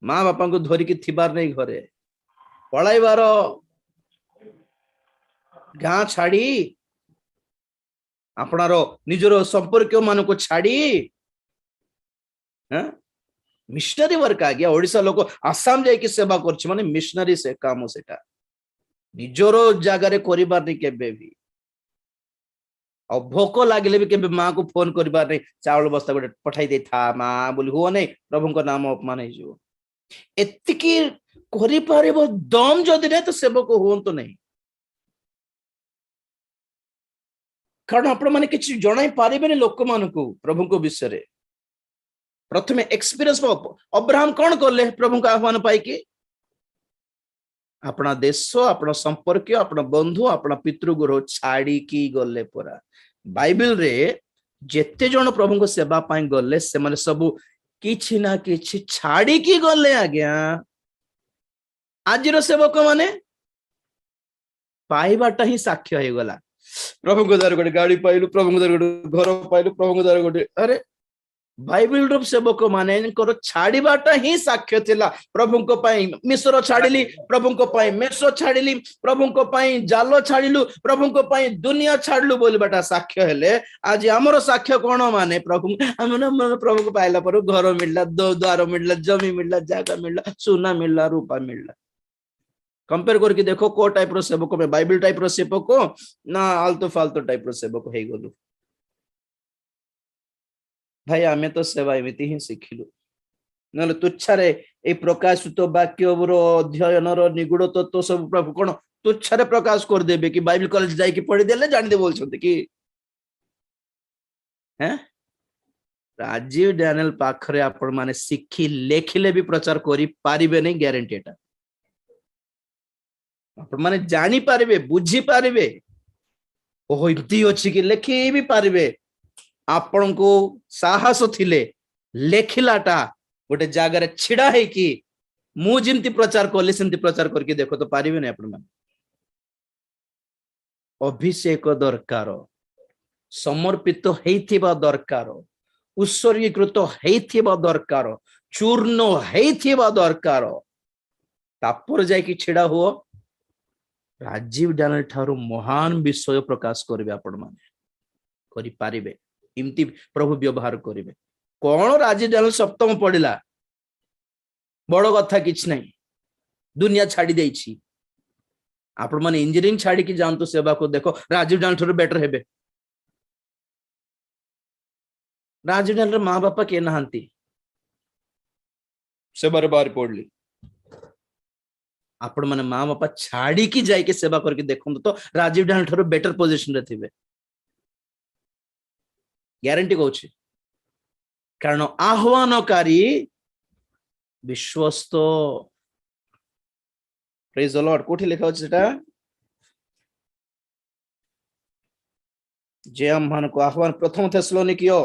माँ बापा को धरिकी थिबार नहीं घरे पलाइबार गाँ छाड़ी आपणार निजर संपर्क मान को छाड़ी मिशनरी वर्क आ गया ओडिशा लोक आसाम जाइए सेवा कर माने मिशनरी से काम सेटा निजर जगार करिबार नहीं केबे भी और भोक लगे भी केबे माँ को फोन करिबार नहीं चावल बस्ता गोटे पठाई दे था माँ बोली हुआ नहीं प्रभु को नाम अपमान हो एतिकी करि पारिबो दम जदि नहीं तो सेवक हुआ तो नहीं कारण आपण माने किछि जणाई पारिबेनी लोक मानकु प्रभु को विषय रे प्रथमे एक्सपीरियंस अब्राहम कौन करले प्रभु का आह्वान पाई कि अपना देश अपना संपर्क अपना बंधु अपना पितृगुरु छाड़ी की गले परा बाइबल रे जेते जण प्रभु को सेवा पाई गले से माने सब किछि ना किछि छाड़ी की गले आज्ञा आजिर सेवक माने पाइबाटा ही साक्ष्य हो गला प्रभु को द्वारा गोटे गाड़ी पाइलु प्रभु को द्वारा गोटे घर पाइलु प्रभु को द्वारा गोटे अरे बाइबल रो सेवक माने छाड़ीबाटा ही साक्ष्य थिला प्रभु को पाई मिश्र छाड़िली प्रभु को पाई मेषो छाड़िली प्रभु को पाई जाल छाड़िलु प्रभु को पाई दुनिया छाड़लु बोलबाटा साक्ष्य हेले आज हमर साक्ष्य कोन माने प्रभु हमने प्रभु को पाइला पर घर मिलला द्वार मिलला जमी मिलला जगह मिलला सोना मिलला रूपा मिलला कंपेयर करके देखो को टाइप रो सेवक में बाइबल टाइप रो सेवक ना आलतू फालतू टाइप रो सेवक हे गलु भाई आमे तो सेवा एमिति ही शिखिलु नले तुच्छारे ए प्रकाशित वाक्य रो अध्ययन रो निगुड़ तत्व सब प्रभु कोन तुच्छारे प्रकाश कर देबे कि बाइबल कॉलेज जाई कि पढ़ी देले जानि दे बोलछथि कि हैं राजीव डैनियल पाखरे आपण माने शिखी लेखिले भी प्रचार करि पारिबे नहीं ग्यारंटी एटा आपण माने जानी पारिबे बुझी पारिबे ओहो इति अछि कि लेखि भी पारिबे आपण को साहस थिले लेखिलाटा गोटे जगार छिड़ा है कि मु जिंती प्रचार कले सेंती प्रचार करके देखो तो पारिबे नहीं आपण माने अभिषेक दरकार समर्पित हेइथिबा दरकार उत्सर्गीकृत हेइथिबा दरकार चूर्ण हेइथिबा दरकार तापर जाय कि छिड़ा हुओ राजीव डैनियल ठारू महान विषय प्रकाश करिवे आपण माने करि पारिबे इमती प्रभु व्यवहार करिवे कोन राजीव डैनियल सप्तम पढ़िला बड़ कथा किछ नहीं दुनिया छाड़ी देछि आपण माने इंजीनियरिंग छाड़ी कि जानतो सेवा को देखो राजीव डैनियल ठारू बेटर हेबे राजीव डैनियल माँ बापा के नहांती सेवा रे बाहर पड़ली आपण माने माँ बापा छाड़ी की जाए के सेवा करके देखो तो राजीव डैनियल ठारू बेटर पोजीशन रे थिबे ग्यारंटी कहूँ कारण आह्वानकारी विश्वस्त प्रेज द लॉर्ड कोठी लिखा अछि सेटा जे हम मान को आह्वान प्रथम थेसलोनिकियो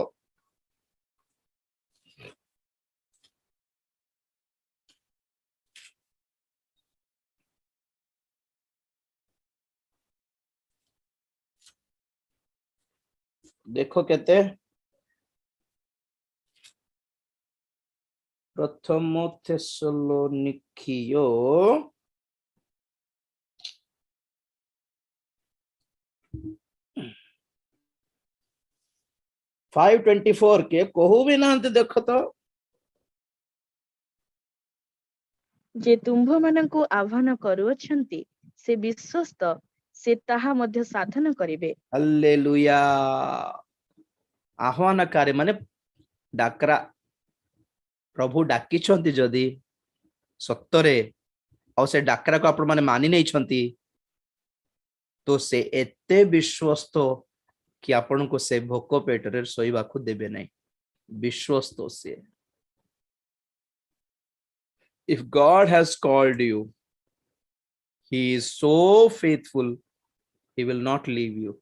देखो केते प्रथम थेसलोनिकियो 5:24 के कहू भी ना देखो तो जे तुम्भ मानकु आह्वान करूअछंती से विश्वस्त से ताहा मध्य साधन करिवे हालेलुया आह्वानकारी माने डाकरा प्रभु डाकी छंती जदी सत्तरे और से डाकरा को आपण माने मानि नै छंती तो से एते विश्वस्त कि आपण को से भोक पेट रे सोइबा को देबे नै विश्वस्त से if God has called you he is so faithful he will not leave you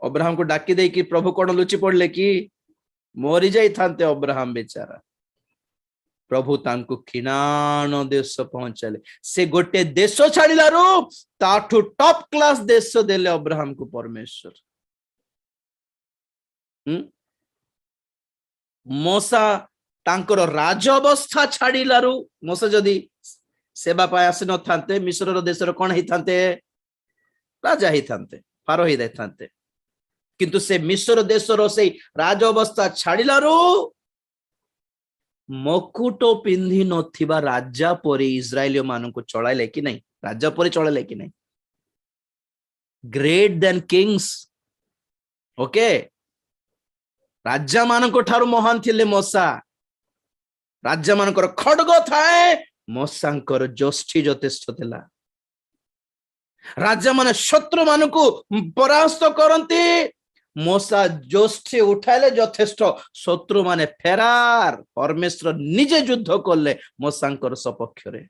Abraham को डाकी दे कि प्रभु कोन लुचि पड़ले कि ମରି ଯାଇଥାନ୍ତେ ଅବ୍ରାହମ ବେଚାରା। ପ୍ରଭୁ ତାଙ୍କୁ ଖିଣାଣ ଦେଶ ପହଞ୍ଚାଇଲେ। ସେ ଗୋଟେ ଦେଶ ଛାଡ଼ିଲାରୁ ତାଠୁ ଟପ୍ କ୍ଲାସ ଦେଶ ଦେଲେ ଅବ୍ରାହମକୁ ପରମେଶ୍ୱର। ମୋସା ତାଙ୍କର ରାଜ ଅବସ୍ଥା ଛାଡ଼ିଲାରୁ, ମୋସା ଯଦି ସେବା ପାଇଁ ଆସିନଥାନ୍ତେ ମିଶ୍ରର ଦେଶର କଣ ହେଇଥାନ୍ତେ? ରାଜା ହେଇଥାନ୍ତେ, ଫାରୋ ହେଇଯାଇଥାନ୍ତେ। କିନ୍ତୁ ସେ ମିଶ୍ର ଦେଶର ସେଇ ରାଜ ଅବସ୍ଥା ଛାଡ଼ିଲାରୁ ମକୁଟ ପିନ୍ଧି ନଥିବା ରାଜା ପରି ଇସ୍ରାଏଲୀୟ ମାନଙ୍କୁ ଚଳାଇଲେ କି ନାହିଁ? ରାଜା ପରି ଚଳାଇଲେ କି ନାହିଁ? ଗ୍ରେଟ୍ ଦେନ୍ କିଙ୍ଗସ୍। ଓକେ, ରାଜା ମାନଙ୍କ ଠାରୁ ମହାନ ଥିଲେ ମୋସା। ରାଜା ମାନଙ୍କର ଖଡଗ ଥାଏ, ମୋସାଙ୍କର ଯଷ୍ଟି ଯଥେଷ୍ଟ ଥିଲା। ରାଜା ମାନେ ଶତ୍ରୁ ମାନଙ୍କୁ ପରାସ୍ତ କରନ୍ତି, ମୋସା ଯଷ୍ଟି ଉଠାଇଲେ ଯଥେଷ୍ଟ, ଶତ୍ରୁ ମାନେ ଫେରାର। ପରମେଶ୍ୱର ନିଜେ ଯୁଦ୍ଧ କଲେ ମୋସାଙ୍କର ସପକ୍ଷରେ।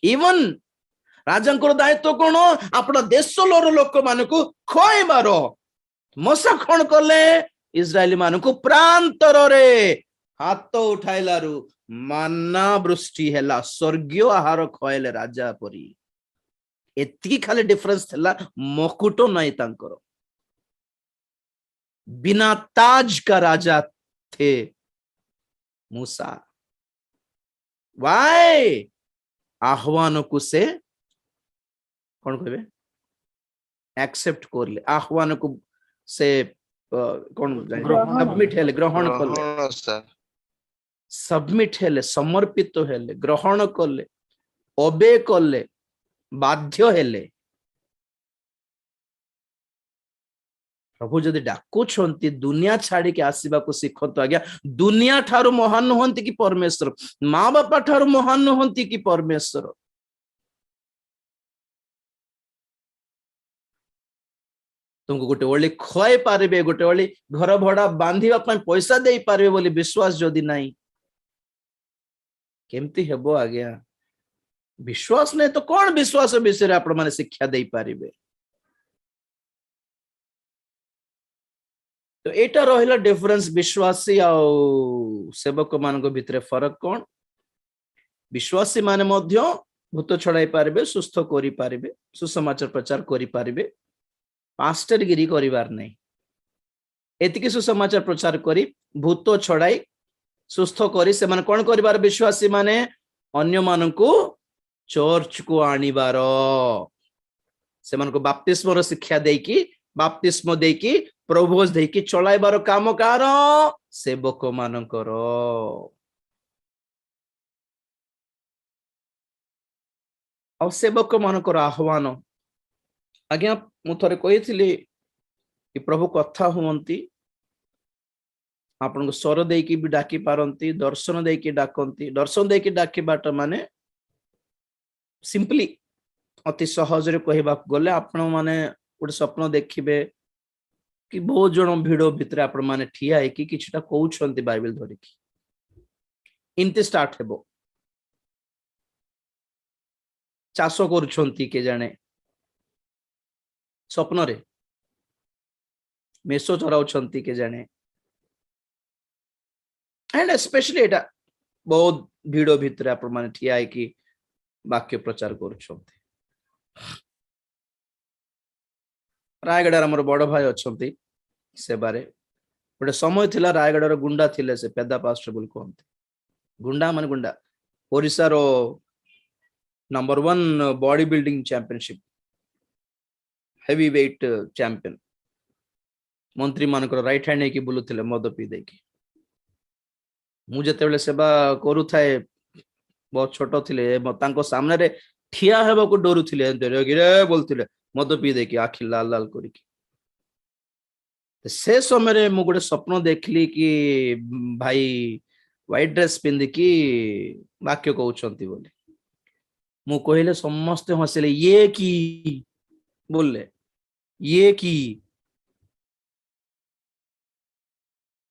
ଇଭନ୍ ରାଜାଙ୍କର ଦାୟିତ୍ୱ କଣ? ଆପଣ ଦେଶର ଲୋକମାନଙ୍କୁ ଖୁଆଇବାର। ମୋସା କଣ କଲେ? ଇସ୍ରାଏଲୀ ମାନଙ୍କୁ ପ୍ରାନ୍ତରରେ ହାତ ଉଠାଇଲାରୁ ମାନ୍ନା ବୃଷ୍ଟି ହେଲା, ସ୍ୱର୍ଗୀୟ ଆହାର ଖୁଆଇଲେ ରାଜା ପରି। ଏତିକି ଖାଲି ଡିଫରେନ୍ସ ଥିଲା, ମକୁଟ ନାହିଁ ତାଙ୍କର। बिना ताज का राजा थे मूसा। वाई आह्वान को से कौन कहे एक्सेप्ट कर ले, आह्वान को से कौन सबमिट हेले, ग्रहण कले, सबमिट हेले, समर्पित हेले, ग्रहण कले, ओबे कले, बाध्य हेले। प्रभु जदि डाकुछंती दुनिया छाड़ी के आसीबा को शिखत आज्ञा। दुनिया ठारू महान नुहंती कि परमेश्वर? माँ बापा ठारू महान नुहंती कि परमेश्वर? तुमको गोटे ओली खुआई पारिबे, गोटे ओली घर भड़ा बांधिबा पई पैसा देई पारिबे बोली विश्वास जदि नाही, केमती हेबो आज्ञा? विश्वास नहीं तो कौन विश्वास विषय आपण माने शिक्षा देई पारिबे? तो एटा रहिला डिफरेंस विश्वासी आउ सेवक मान भितर फरक कौन? विश्वासी माने मध्य भूत छड़ाई पारिबे, सुस्थ करि पारिबे, सुसमाचार प्रचार करि पारिबे, पास्टर गिरी करिवार नहीं। एतिकी सुसमाचार प्रचार करी भूत छड़ाई सुस्थ करी से माने कोन करिवार? विश्वासी माने अन्य मानकु चर्च को आनिबार, से मानको बाप्तिस्मर शिक्षा देकी, बाप्तिस्म देकी, प्रभोज देकी चलाइबार काम कार? सेवक मानकर। और सेवक मानकर आह्वान आज्ञा मु थरे कहिथिली कि प्रभु कथा हुंती, आपन स्वर देकी भी डाकी पारंती, दर्शन देकी डाकंती। दर्शन देकी डाकिबाट माने सिंपली अति सहज रे कहबा गले आपण माने गोटे स्वप्न देखिबे कि बहुत जन भिड़ भितर आपण माने ठिया है कि किछटा कहउछंती बाइबल धरिकी, इनते स्टार्ट हेबो। चाष करुछंती के जाने स्वप्न रे, मेसो चराउछंती के जाने, एंड स्पेशली एटा बहुत भिड़ भितर आपण माने ठिया है कि वाक्य प्रचार करुछंती। रायगड़ार हमर बड़ भाई अछंती सेबारे। गोटे समय थिला रायगड़ार गुंडा थिले, से पेदा पास्टर बोल कहते। गुंडा माने गुंडा ओडिसा रो number 1 body building championship, heavy weight champion. मंत्री मानकर राइट हैंड की बुलुथिले मद पी देकी। मु जेतेबेले सेवा करू थाए, बहुत छोट थिले, तांको सामने रे ठिया हेबा को डरू थिले, गिरे बोलथिले मद पी देकी, आखि लाल लाल करिकी। से समय मु गोटे स्वप्न देखली कि भाई व्हाइट ड्रेस पिंधिकी वाक्य कहउछंती बोली। मु कहले समस्त हसिले, ये की बोलले, ये की।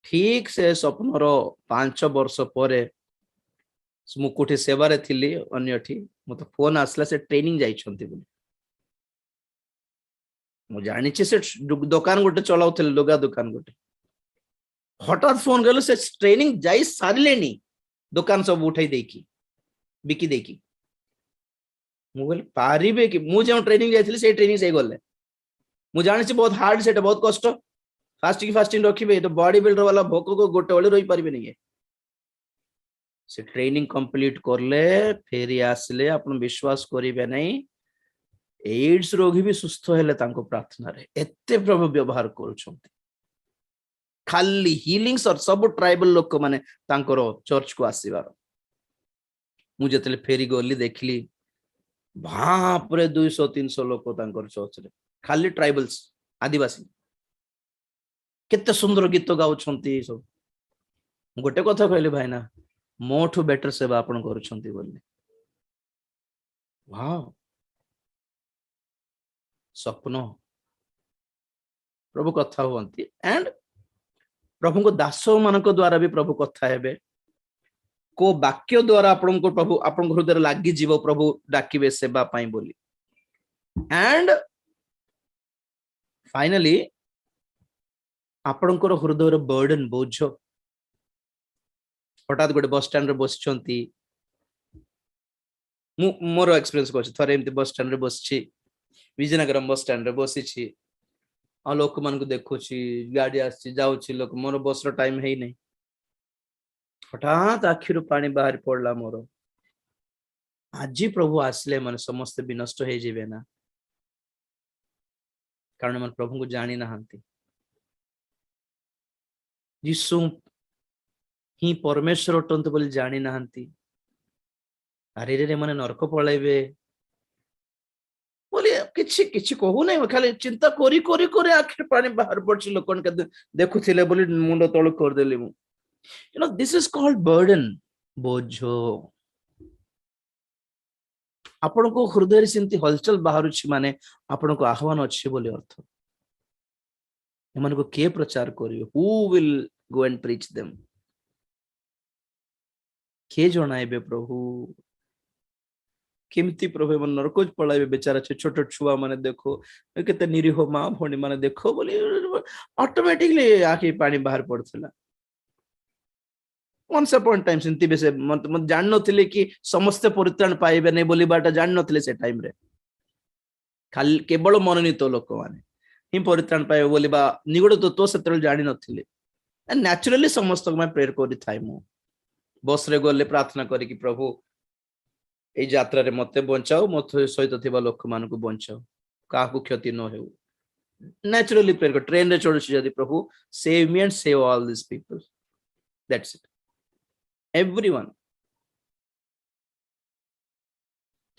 ठीक से स्वप्नर 5 वर्ष परे मु कोठी सेवारे थिली अन्यठी, मते फोन आसला से ट्रेनिंग जाइछंती बोली। मु जानिछि से दुकान गोटे चलाउथिले, लुगा दुकान गोटे। हठात फोन कलु से ट्रेनिंग जाई सारिलेनी दुकान सब उठाई देकी बिकी देकी मु कहली पारिबे कि मु जो ट्रेनिंग जाइथिली से ट्रेनिंग से गले मु जानि छी बहुत हार्ड सेटा बहुत कष्ट फास्टिंग रखिबे तो बॉडी बिल्डर वाला भोक को गोटे वाले रही पारिबे नहीं से ट्रेनिंग कंप्लीट करले फेरी आसले अपन विश्वास करिबे नहीं एड्स रोगी भी सुस्थ हेले तांको प्रार्थना रे एते प्रभु व्यवहार करूछंती खाली हीलिंग्स और सब ट्राइबल लोक माने तांकर चर्च को आसीबार मु जतले फेरी गली देखली बाप रे 200-300 लोक तांकर चर्च रे खाली ट्राइबल्स आदिवासी केते सुंदर गीत गाउछंती सब गोटे कथा कहले भाईना मोठू बेटर सेवा आपण करूछंती बोली वाओ स्वप्न प्रभु कथा हुअंती एंड प्रभु को दास मानक द्वारा भी प्रभु कथा हेबे को वाक्य द्वारा आपण को प्रभु आपण हृदय लागी जीव प्रभु डाकिबे सेवा पाई बोली एंड फाइनली आपण को हृदय बर्डन बोझ हठात गोटे बस स्टैंड रे बसचंती मोर एक्सपीरियंस को थरे एमती बस स्टैंड रे बसची विजयनगर बस स्टैंड रे बसीची आ लोक मान को देखुची गाड़ी आसी जाउची लोक मोर बस रो टाइम हेई नै हठात आखिरु पानी बाहर पड़ला मोर आज प्रभु आसले माने समस्त विनष्ट हे जेबे ना कारण मन प्रभु को जानी नाहंती यीशु ही परमेश्वर अटंत बोली जानी नाहंती अरे रे माने नरक पळाइबे बोली किछि किछि कहू नै खाली चिंता करी करी करी आखिर पानी बाहर पड़छि लोकन के देखुथिले बोली मुंड तळ कर देली मु you know this is called burden बोझो आपण को हृदय रे सिंती हलचल बाहरुछि माने आपण को आह्वान अछि बोली अर्थ एमन को के प्रचार करियो who will go and preach them के जणाइबे प्रभु केमती प्रभु मन नरक पळाइबे बेचारा छोट छुआ माने देखो केते निरीह मां भणी माने देखो बोली ऑटोमेटिकली आखि पानी बाहर पड़थला once upon time सिंती बेसे मत जान नथिले कि समस्त परित्राण पाइबे नै बोली बाटा जान नथिले से टाइम रे खाली केवल मनोनीत लोक माने ही परित्राण पाइबे बोली बा निगुड तत्व सेतल जानि नथिले एंड नेचुरली समस्त मैं प्रेयर करि थाइ मु बस रे गले प्रार्थना करी कि प्रभु ए यात्रा रे मते बंचाओ मत सहित थिबा लोक मान को बंचाओ का को क्षति न हेउ नेचुरली प्रेयर कर ट्रेन रे चढ़छि जदी प्रभु save me and save all this people that's it everyone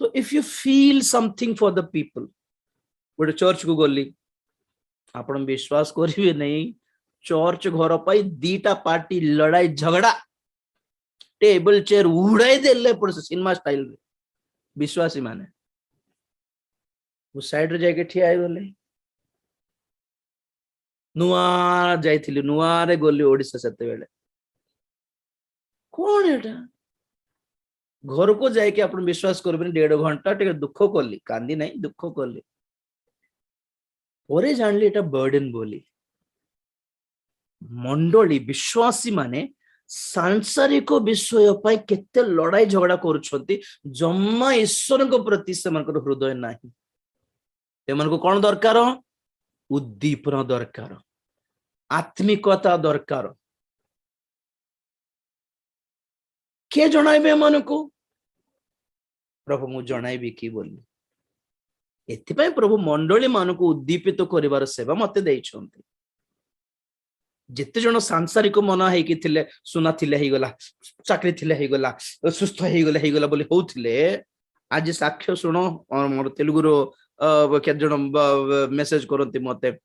so if you feel something for the people गोटे चर्च को गली आपण विश्वास करिवे नहीं चर्च घर पाई दीटा पार्टी लड़ाई झगड़ा टेबल चेयर उड़ाई देले पड़ सिनेमा स्टाइल रे विश्वासी माने वो साइड रे जाके ठिया आइ गले नुआ जाइथिली नुआ रे गली ओडिसा सेते बेले कौन एटा घर को जाके अपन विश्वास करबे 1.5 घंटा टे दुख कली कांदी नहीं दुख कली ओरे जानली एटा बर्डन बोली मंडली विश्वासी माने सांसारिक विषय पाई केते लड़ाई झगड़ा करूछंती जम्मा ईश्वर को प्रति से मनकर हृदय नाही ते मन को कोन दरकार उद्दीपना दरकार आत्मिकता दरकार के जणाइबे मन को प्रभु मु जणाइबी की बोली एथिपाई प्रभु मंडली मान को उद्दीपित करिवार सेवा मते देइछंती जेते जण सांसारिक मन हेकी थिले सुना थिले हे गला चाकरी थिले हे गला सुस्थ हे गला बोली होउथिले आज साक्ष्य सुनो और मोर तेलुगु रो के जण मेसेज करंती मते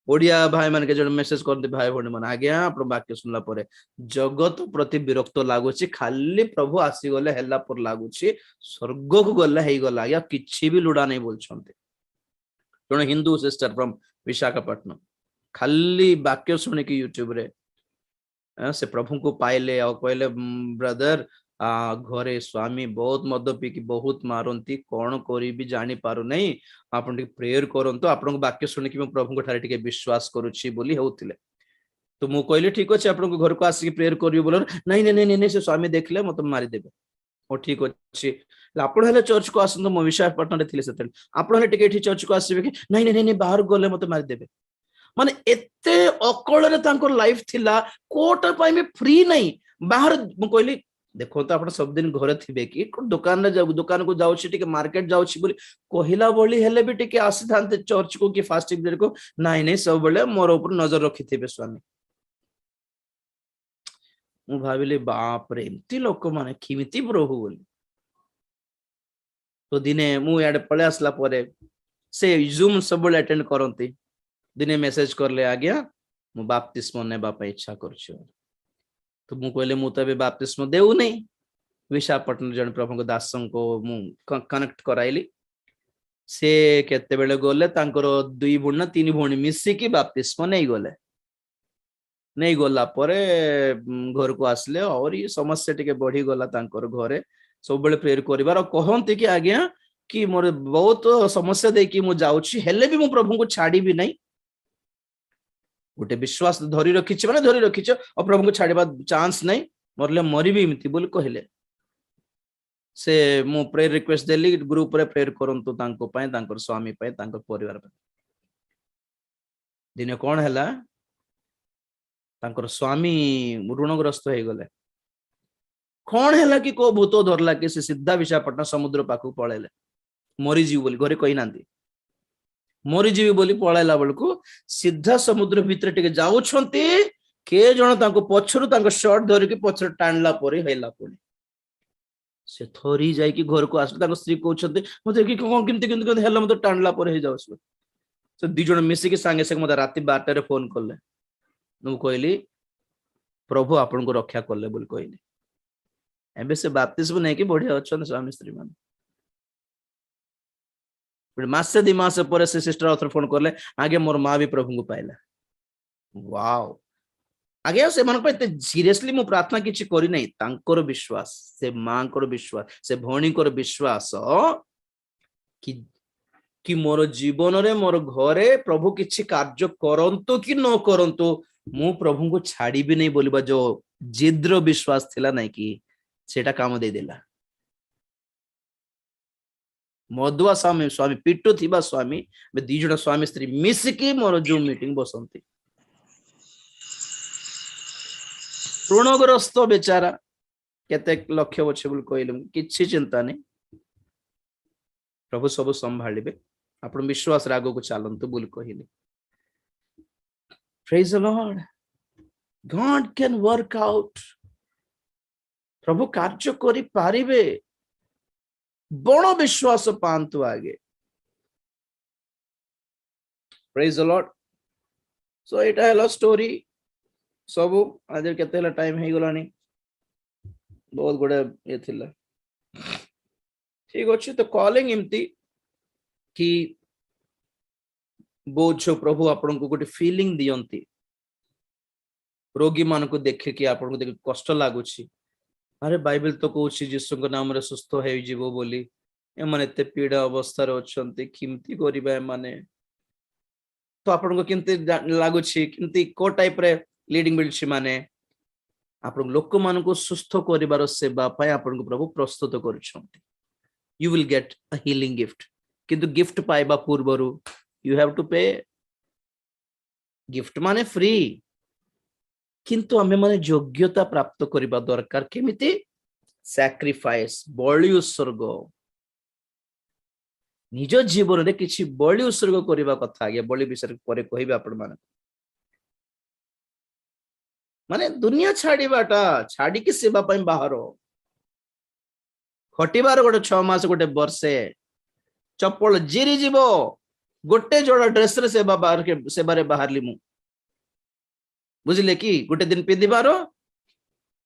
ओडिया भाई मान के जण मेसेज करते भाई भणी मन आज्ञा आपण वाक्य सुनला परे जगत प्रति विरक्त लागुची खाली प्रभु आसी गले हेला पर लागुची स्वर्ग को गले हे गला या किछि भी लुडा नहीं बोलछंते जण हिंदू सिस्टर फ्रॉम विशाखापट्टनम खाली वाक्य सुने कि यूट्यूब रे से प्रभु को पाइले और कहले ब्रदर घरे स्वामी बहुत मद पीकी बहुत मारती कौन करी भी जानी पारु नहीं आपन प्रेयर करंतु आपन वाक्य सुनिक प्रभु ठारे टिके विश्वास करूछि बोली होउथिले तो मु कहली ठीक अच्छे आपन घर को आसिक प्रेयर करियो बोल नहीं नहीं नहीं नहीं से स्वामी देखले मत मारिदेबे ओ ठीक अच्छे आपण हेले चर्च को आसंत मो विशाखापट्टन रे थिले सेते आपण हेले टिके चर्च को आसीबे कि नहीं नहीं नहीं बाहर गले मत मारिदेबे माने एते अकल रे तांको लाइफ थिला कोटा पाई में फ्री नहीं बाहर मु कहली देखो तो आप सब दिन घर थे कि दुकान रे जाऊ दुकान को जाऊँ टिके मार्केट जाऊँ बोली कहला बोली हेले भी टिके आसी थांते चर्च को कि फास्टिंग डे को नहीं नहीं सब बेले मोर ऊपर नजर रखी थे स्वामी मु भाविली बाप रे एमती लोक माने किमिति प्रभु बोली तो दिने मु याडे पळे आसला परे से जूम सब बेले अटेंड करंती दिने मेसेज करले आज्ञा मु बाप्तिस्म नेबा पे इच्छा करछु तो मु कहले मु तबे बाप्तिस्म देउ नहीं विशाखापट्टन जन प्रभु को दासं को मु कनेक्ट कराइली से केते बेले गले तांकर दुई भुणा तीन भुणी मिसी की बाप्तिस्म नहीं गले नहीं गला परे घर को आसले और ये समस्या टिके बढ़ी गला तांकर घरे सब बेले प्रेयर करिवार कहंती कि आज्ञा कि मोर बहुत समस्या दे कि मु जाउची हेले भी मु प्रभु को छाड़ी भी नहीं गोटे विश्वास धरी रखिछ माने धरी रखिछ और प्रभु को छाड़ीबा चांस नहीं मरले मरी भी इमती बोली कहले से मु प्रेयर रिक्वेस्ट देली ग्रुप रे प्रेयर करंतु तांको पय तांकर स्वामी पय तांकर परिवार पय दिने कोन हैला तांकर स्वामी ऋणग्रस्त हो गले कौन है कि को भूत धरला कि से सीधा विशाखापट्टनम समुद्र पाखु पळेले मरी जीव बोली घरे कहि नांती मरी जीव बोली पळाइला बेलको सीधा समुद्र भीतर टिके जाउछंती के जण तांको पछरु तांको शर्ट धरि के पछर टाणला परे हैला पळे से थोरी जाई कि घर को आस तांको स्त्री कहउछंती मते कि कोन किमति किमति हैला मते टाणला परे हे जाउछ से दी जण मिसी के संगे संगे मते राती 12 रे फोन करले मु कहली प्रभु आपन को रक्षा करले बोली कहली एबे से बाप्तिस्म नहीं कि बढ़िया अच्छा स्वामी स्त्री मान मासे दी मास पर से सिस्टर ऑथर फोन करले आगे मोर माँ भी प्रभु को पाइला वाओ आगे से मन पे सीरियसली मु प्रार्थना किछि करी नहीं तांकर विश्वास से मां को विश्वास से भौणी को विश्वास कि मोर जीवन रे मोर घरे प्रभु किछि कार्य करंतु कि न करंतु मु प्रभु को छाड़ी भी नहीं बोलिबा जो जिद्र विश्वास थिला नहीं कि सेटा काम दे देला मधुआ स्वामी स्वामी पिट्टू थिबा स्वामी बे दी जण स्वामी स्त्री मिसकी मोर जूम मीटिंग बसंती ऋणग्रस्त बेचारा केते लक्ष्य बछे बोल कहले किछि चिंता नहीं प्रभु सब संभाळिबे आपण विश्वास रागो को चालंतु बोल कहले praise the lord God can work out प्रभु कार्य करी पारिबे बड़ विश्वास पांतु आगे praise the Lord so Etah hello story सब आज केते हला टाइम हे गलानी बहुत गुडे ये थिला ठीक अछि तो कॉलिंग इमती कि बोझ प्रभु आपन को गोटे फीलिंग दियंती रोगी मान को देखे कि आपन को देखे कष्ट लागुछि अरे बाइबल तो कहूँ जीशु नाम रे सुस्थ हो जीवो बोली एमाने एते पीड़ा अवस्था रे अछंती किमती करिबा एमाने तो आपन को किमती लागुछि किमती को टाइप रे लीडिंग मिलछि माने आपन लोक मान को सुस्थ करिवार सेवा पाए आपन को प्रभु प्रस्तुत करछंती you will get a healing gift किंतु गिफ्ट पाइबा पूर्वरु you have to pay gift माने फ्री किंतु आमे माने योग्यता प्राप्त करिबा दरकार केमिति सैक्रिफाइस बलि उत्सर्ग निज जीवन रे किछि बलि उत्सर्ग करिबा कथा आगे बलि विषय परे कहिबा आपण माने दुनिया छाड़ीबाटा छाड़ी की सेवा पई बाहर खटिबार गोटे 6 मास गोटे वर्षे चप्पल जिरी जीवो गोटे जोड़ा ड्रेस रे सेवा बाहर के सेवा रे बाहरली मु बुझिले कि गोटे दिन पिंधिबार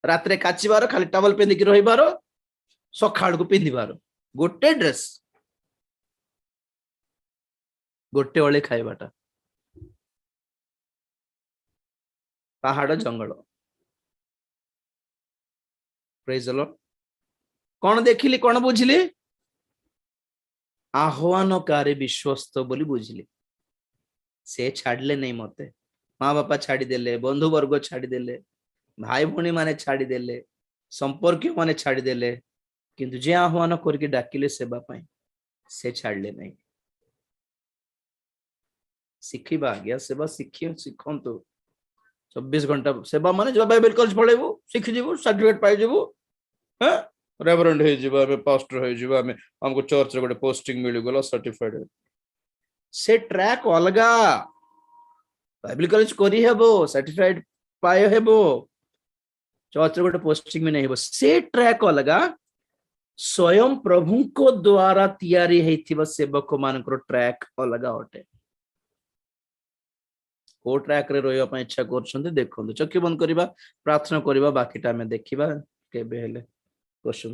रात रे काचिबार खाली टॉवल पिंधि कि रहिबार सखाळ को पिंधिबार गोटे ड्रेस गोटे ओळे खाइबाटा पहाड़ जंगल प्रेज द लॉर्ड कौन देखिली कौन बुझिली आह्वानकारी विश्वस्त बोली बुझिली से छाड़ले नहीं मते ମା ବାପା ଛାଡିଦେଲେ, ବନ୍ଧୁ ବର୍ଗ ଛାଡିଦେଲେ, ଭାଇ ଭଉଣୀ ମାନେ ଛାଡିଦେଲେ, ସମ୍ପର୍କୀୟ ମାନେ ଛାଡିଦେଲେ, କିନ୍ତୁ ଯେ ଆହ୍ୱାନ କରିକି ଡାକିଲେ ସେବା ପାଇଁ ସେ ଛାଡିଲେ ନାହିଁ। ଶିଖିବା ଆଜ୍ଞା, ସେବା ଶିଖନ୍ତୁ। 24 ଘଣ୍ଟା ସେବା ମାନେ ବାଇବେଲ କଲେଜ ପଳେଇବୁ, ଶିଖିଯିବୁ, ସାର୍ଟିଫିକେଟ ପାଇଯିବୁ, ହଁ ରେଭରେଣ୍ଡ ହେଇଯିବ, ଆମେ ପାଷ୍ଟର ହେଇଯିବ, ଆମେ ଆମକୁ ଚର୍ଚ୍ଚରେ ଗୋଟେ ପୋଷ୍ଟିଂ ମିଳିଗଲା ସାର୍ଟିଫାଇଡ। ସେ ଟ୍ରାକ୍ ଅଲଗା। ବାଇବେଲ କଲେଜ କରିହେବ, ସାର୍ଟିଫାଇଡ ପାଇ ହେବ, ଚର୍ଚ୍ଚରେ ଗୋଟେ ପୋଷ୍ଟିଂ ବି ନାହିଁ। ସେ ଟ୍ରାକ୍ ଅଲଗା। ସ୍ୱୟଂ ପ୍ରଭୁଙ୍କ ଦ୍ୱାରା ତିଆରି ହେଇଥିବା ସେବକ ମାନଙ୍କର ଟ୍ରାକ୍ ଅଲଗା ଅଟେ। କୋଉ ଟ୍ରାକ୍ ରେ ରହିବା ପାଇଁ ଇଚ୍ଛା କରୁଛନ୍ତି ଦେଖନ୍ତୁ। ଚକ୍ଷୁ ବନ୍ଦ କରିବା, ପ୍ରାର୍ଥନା କରିବା, ବାକିଟା ଆମେ ଦେଖିବା କେବେ ହେଲେ। କ୍ୱେଶ୍ଚନ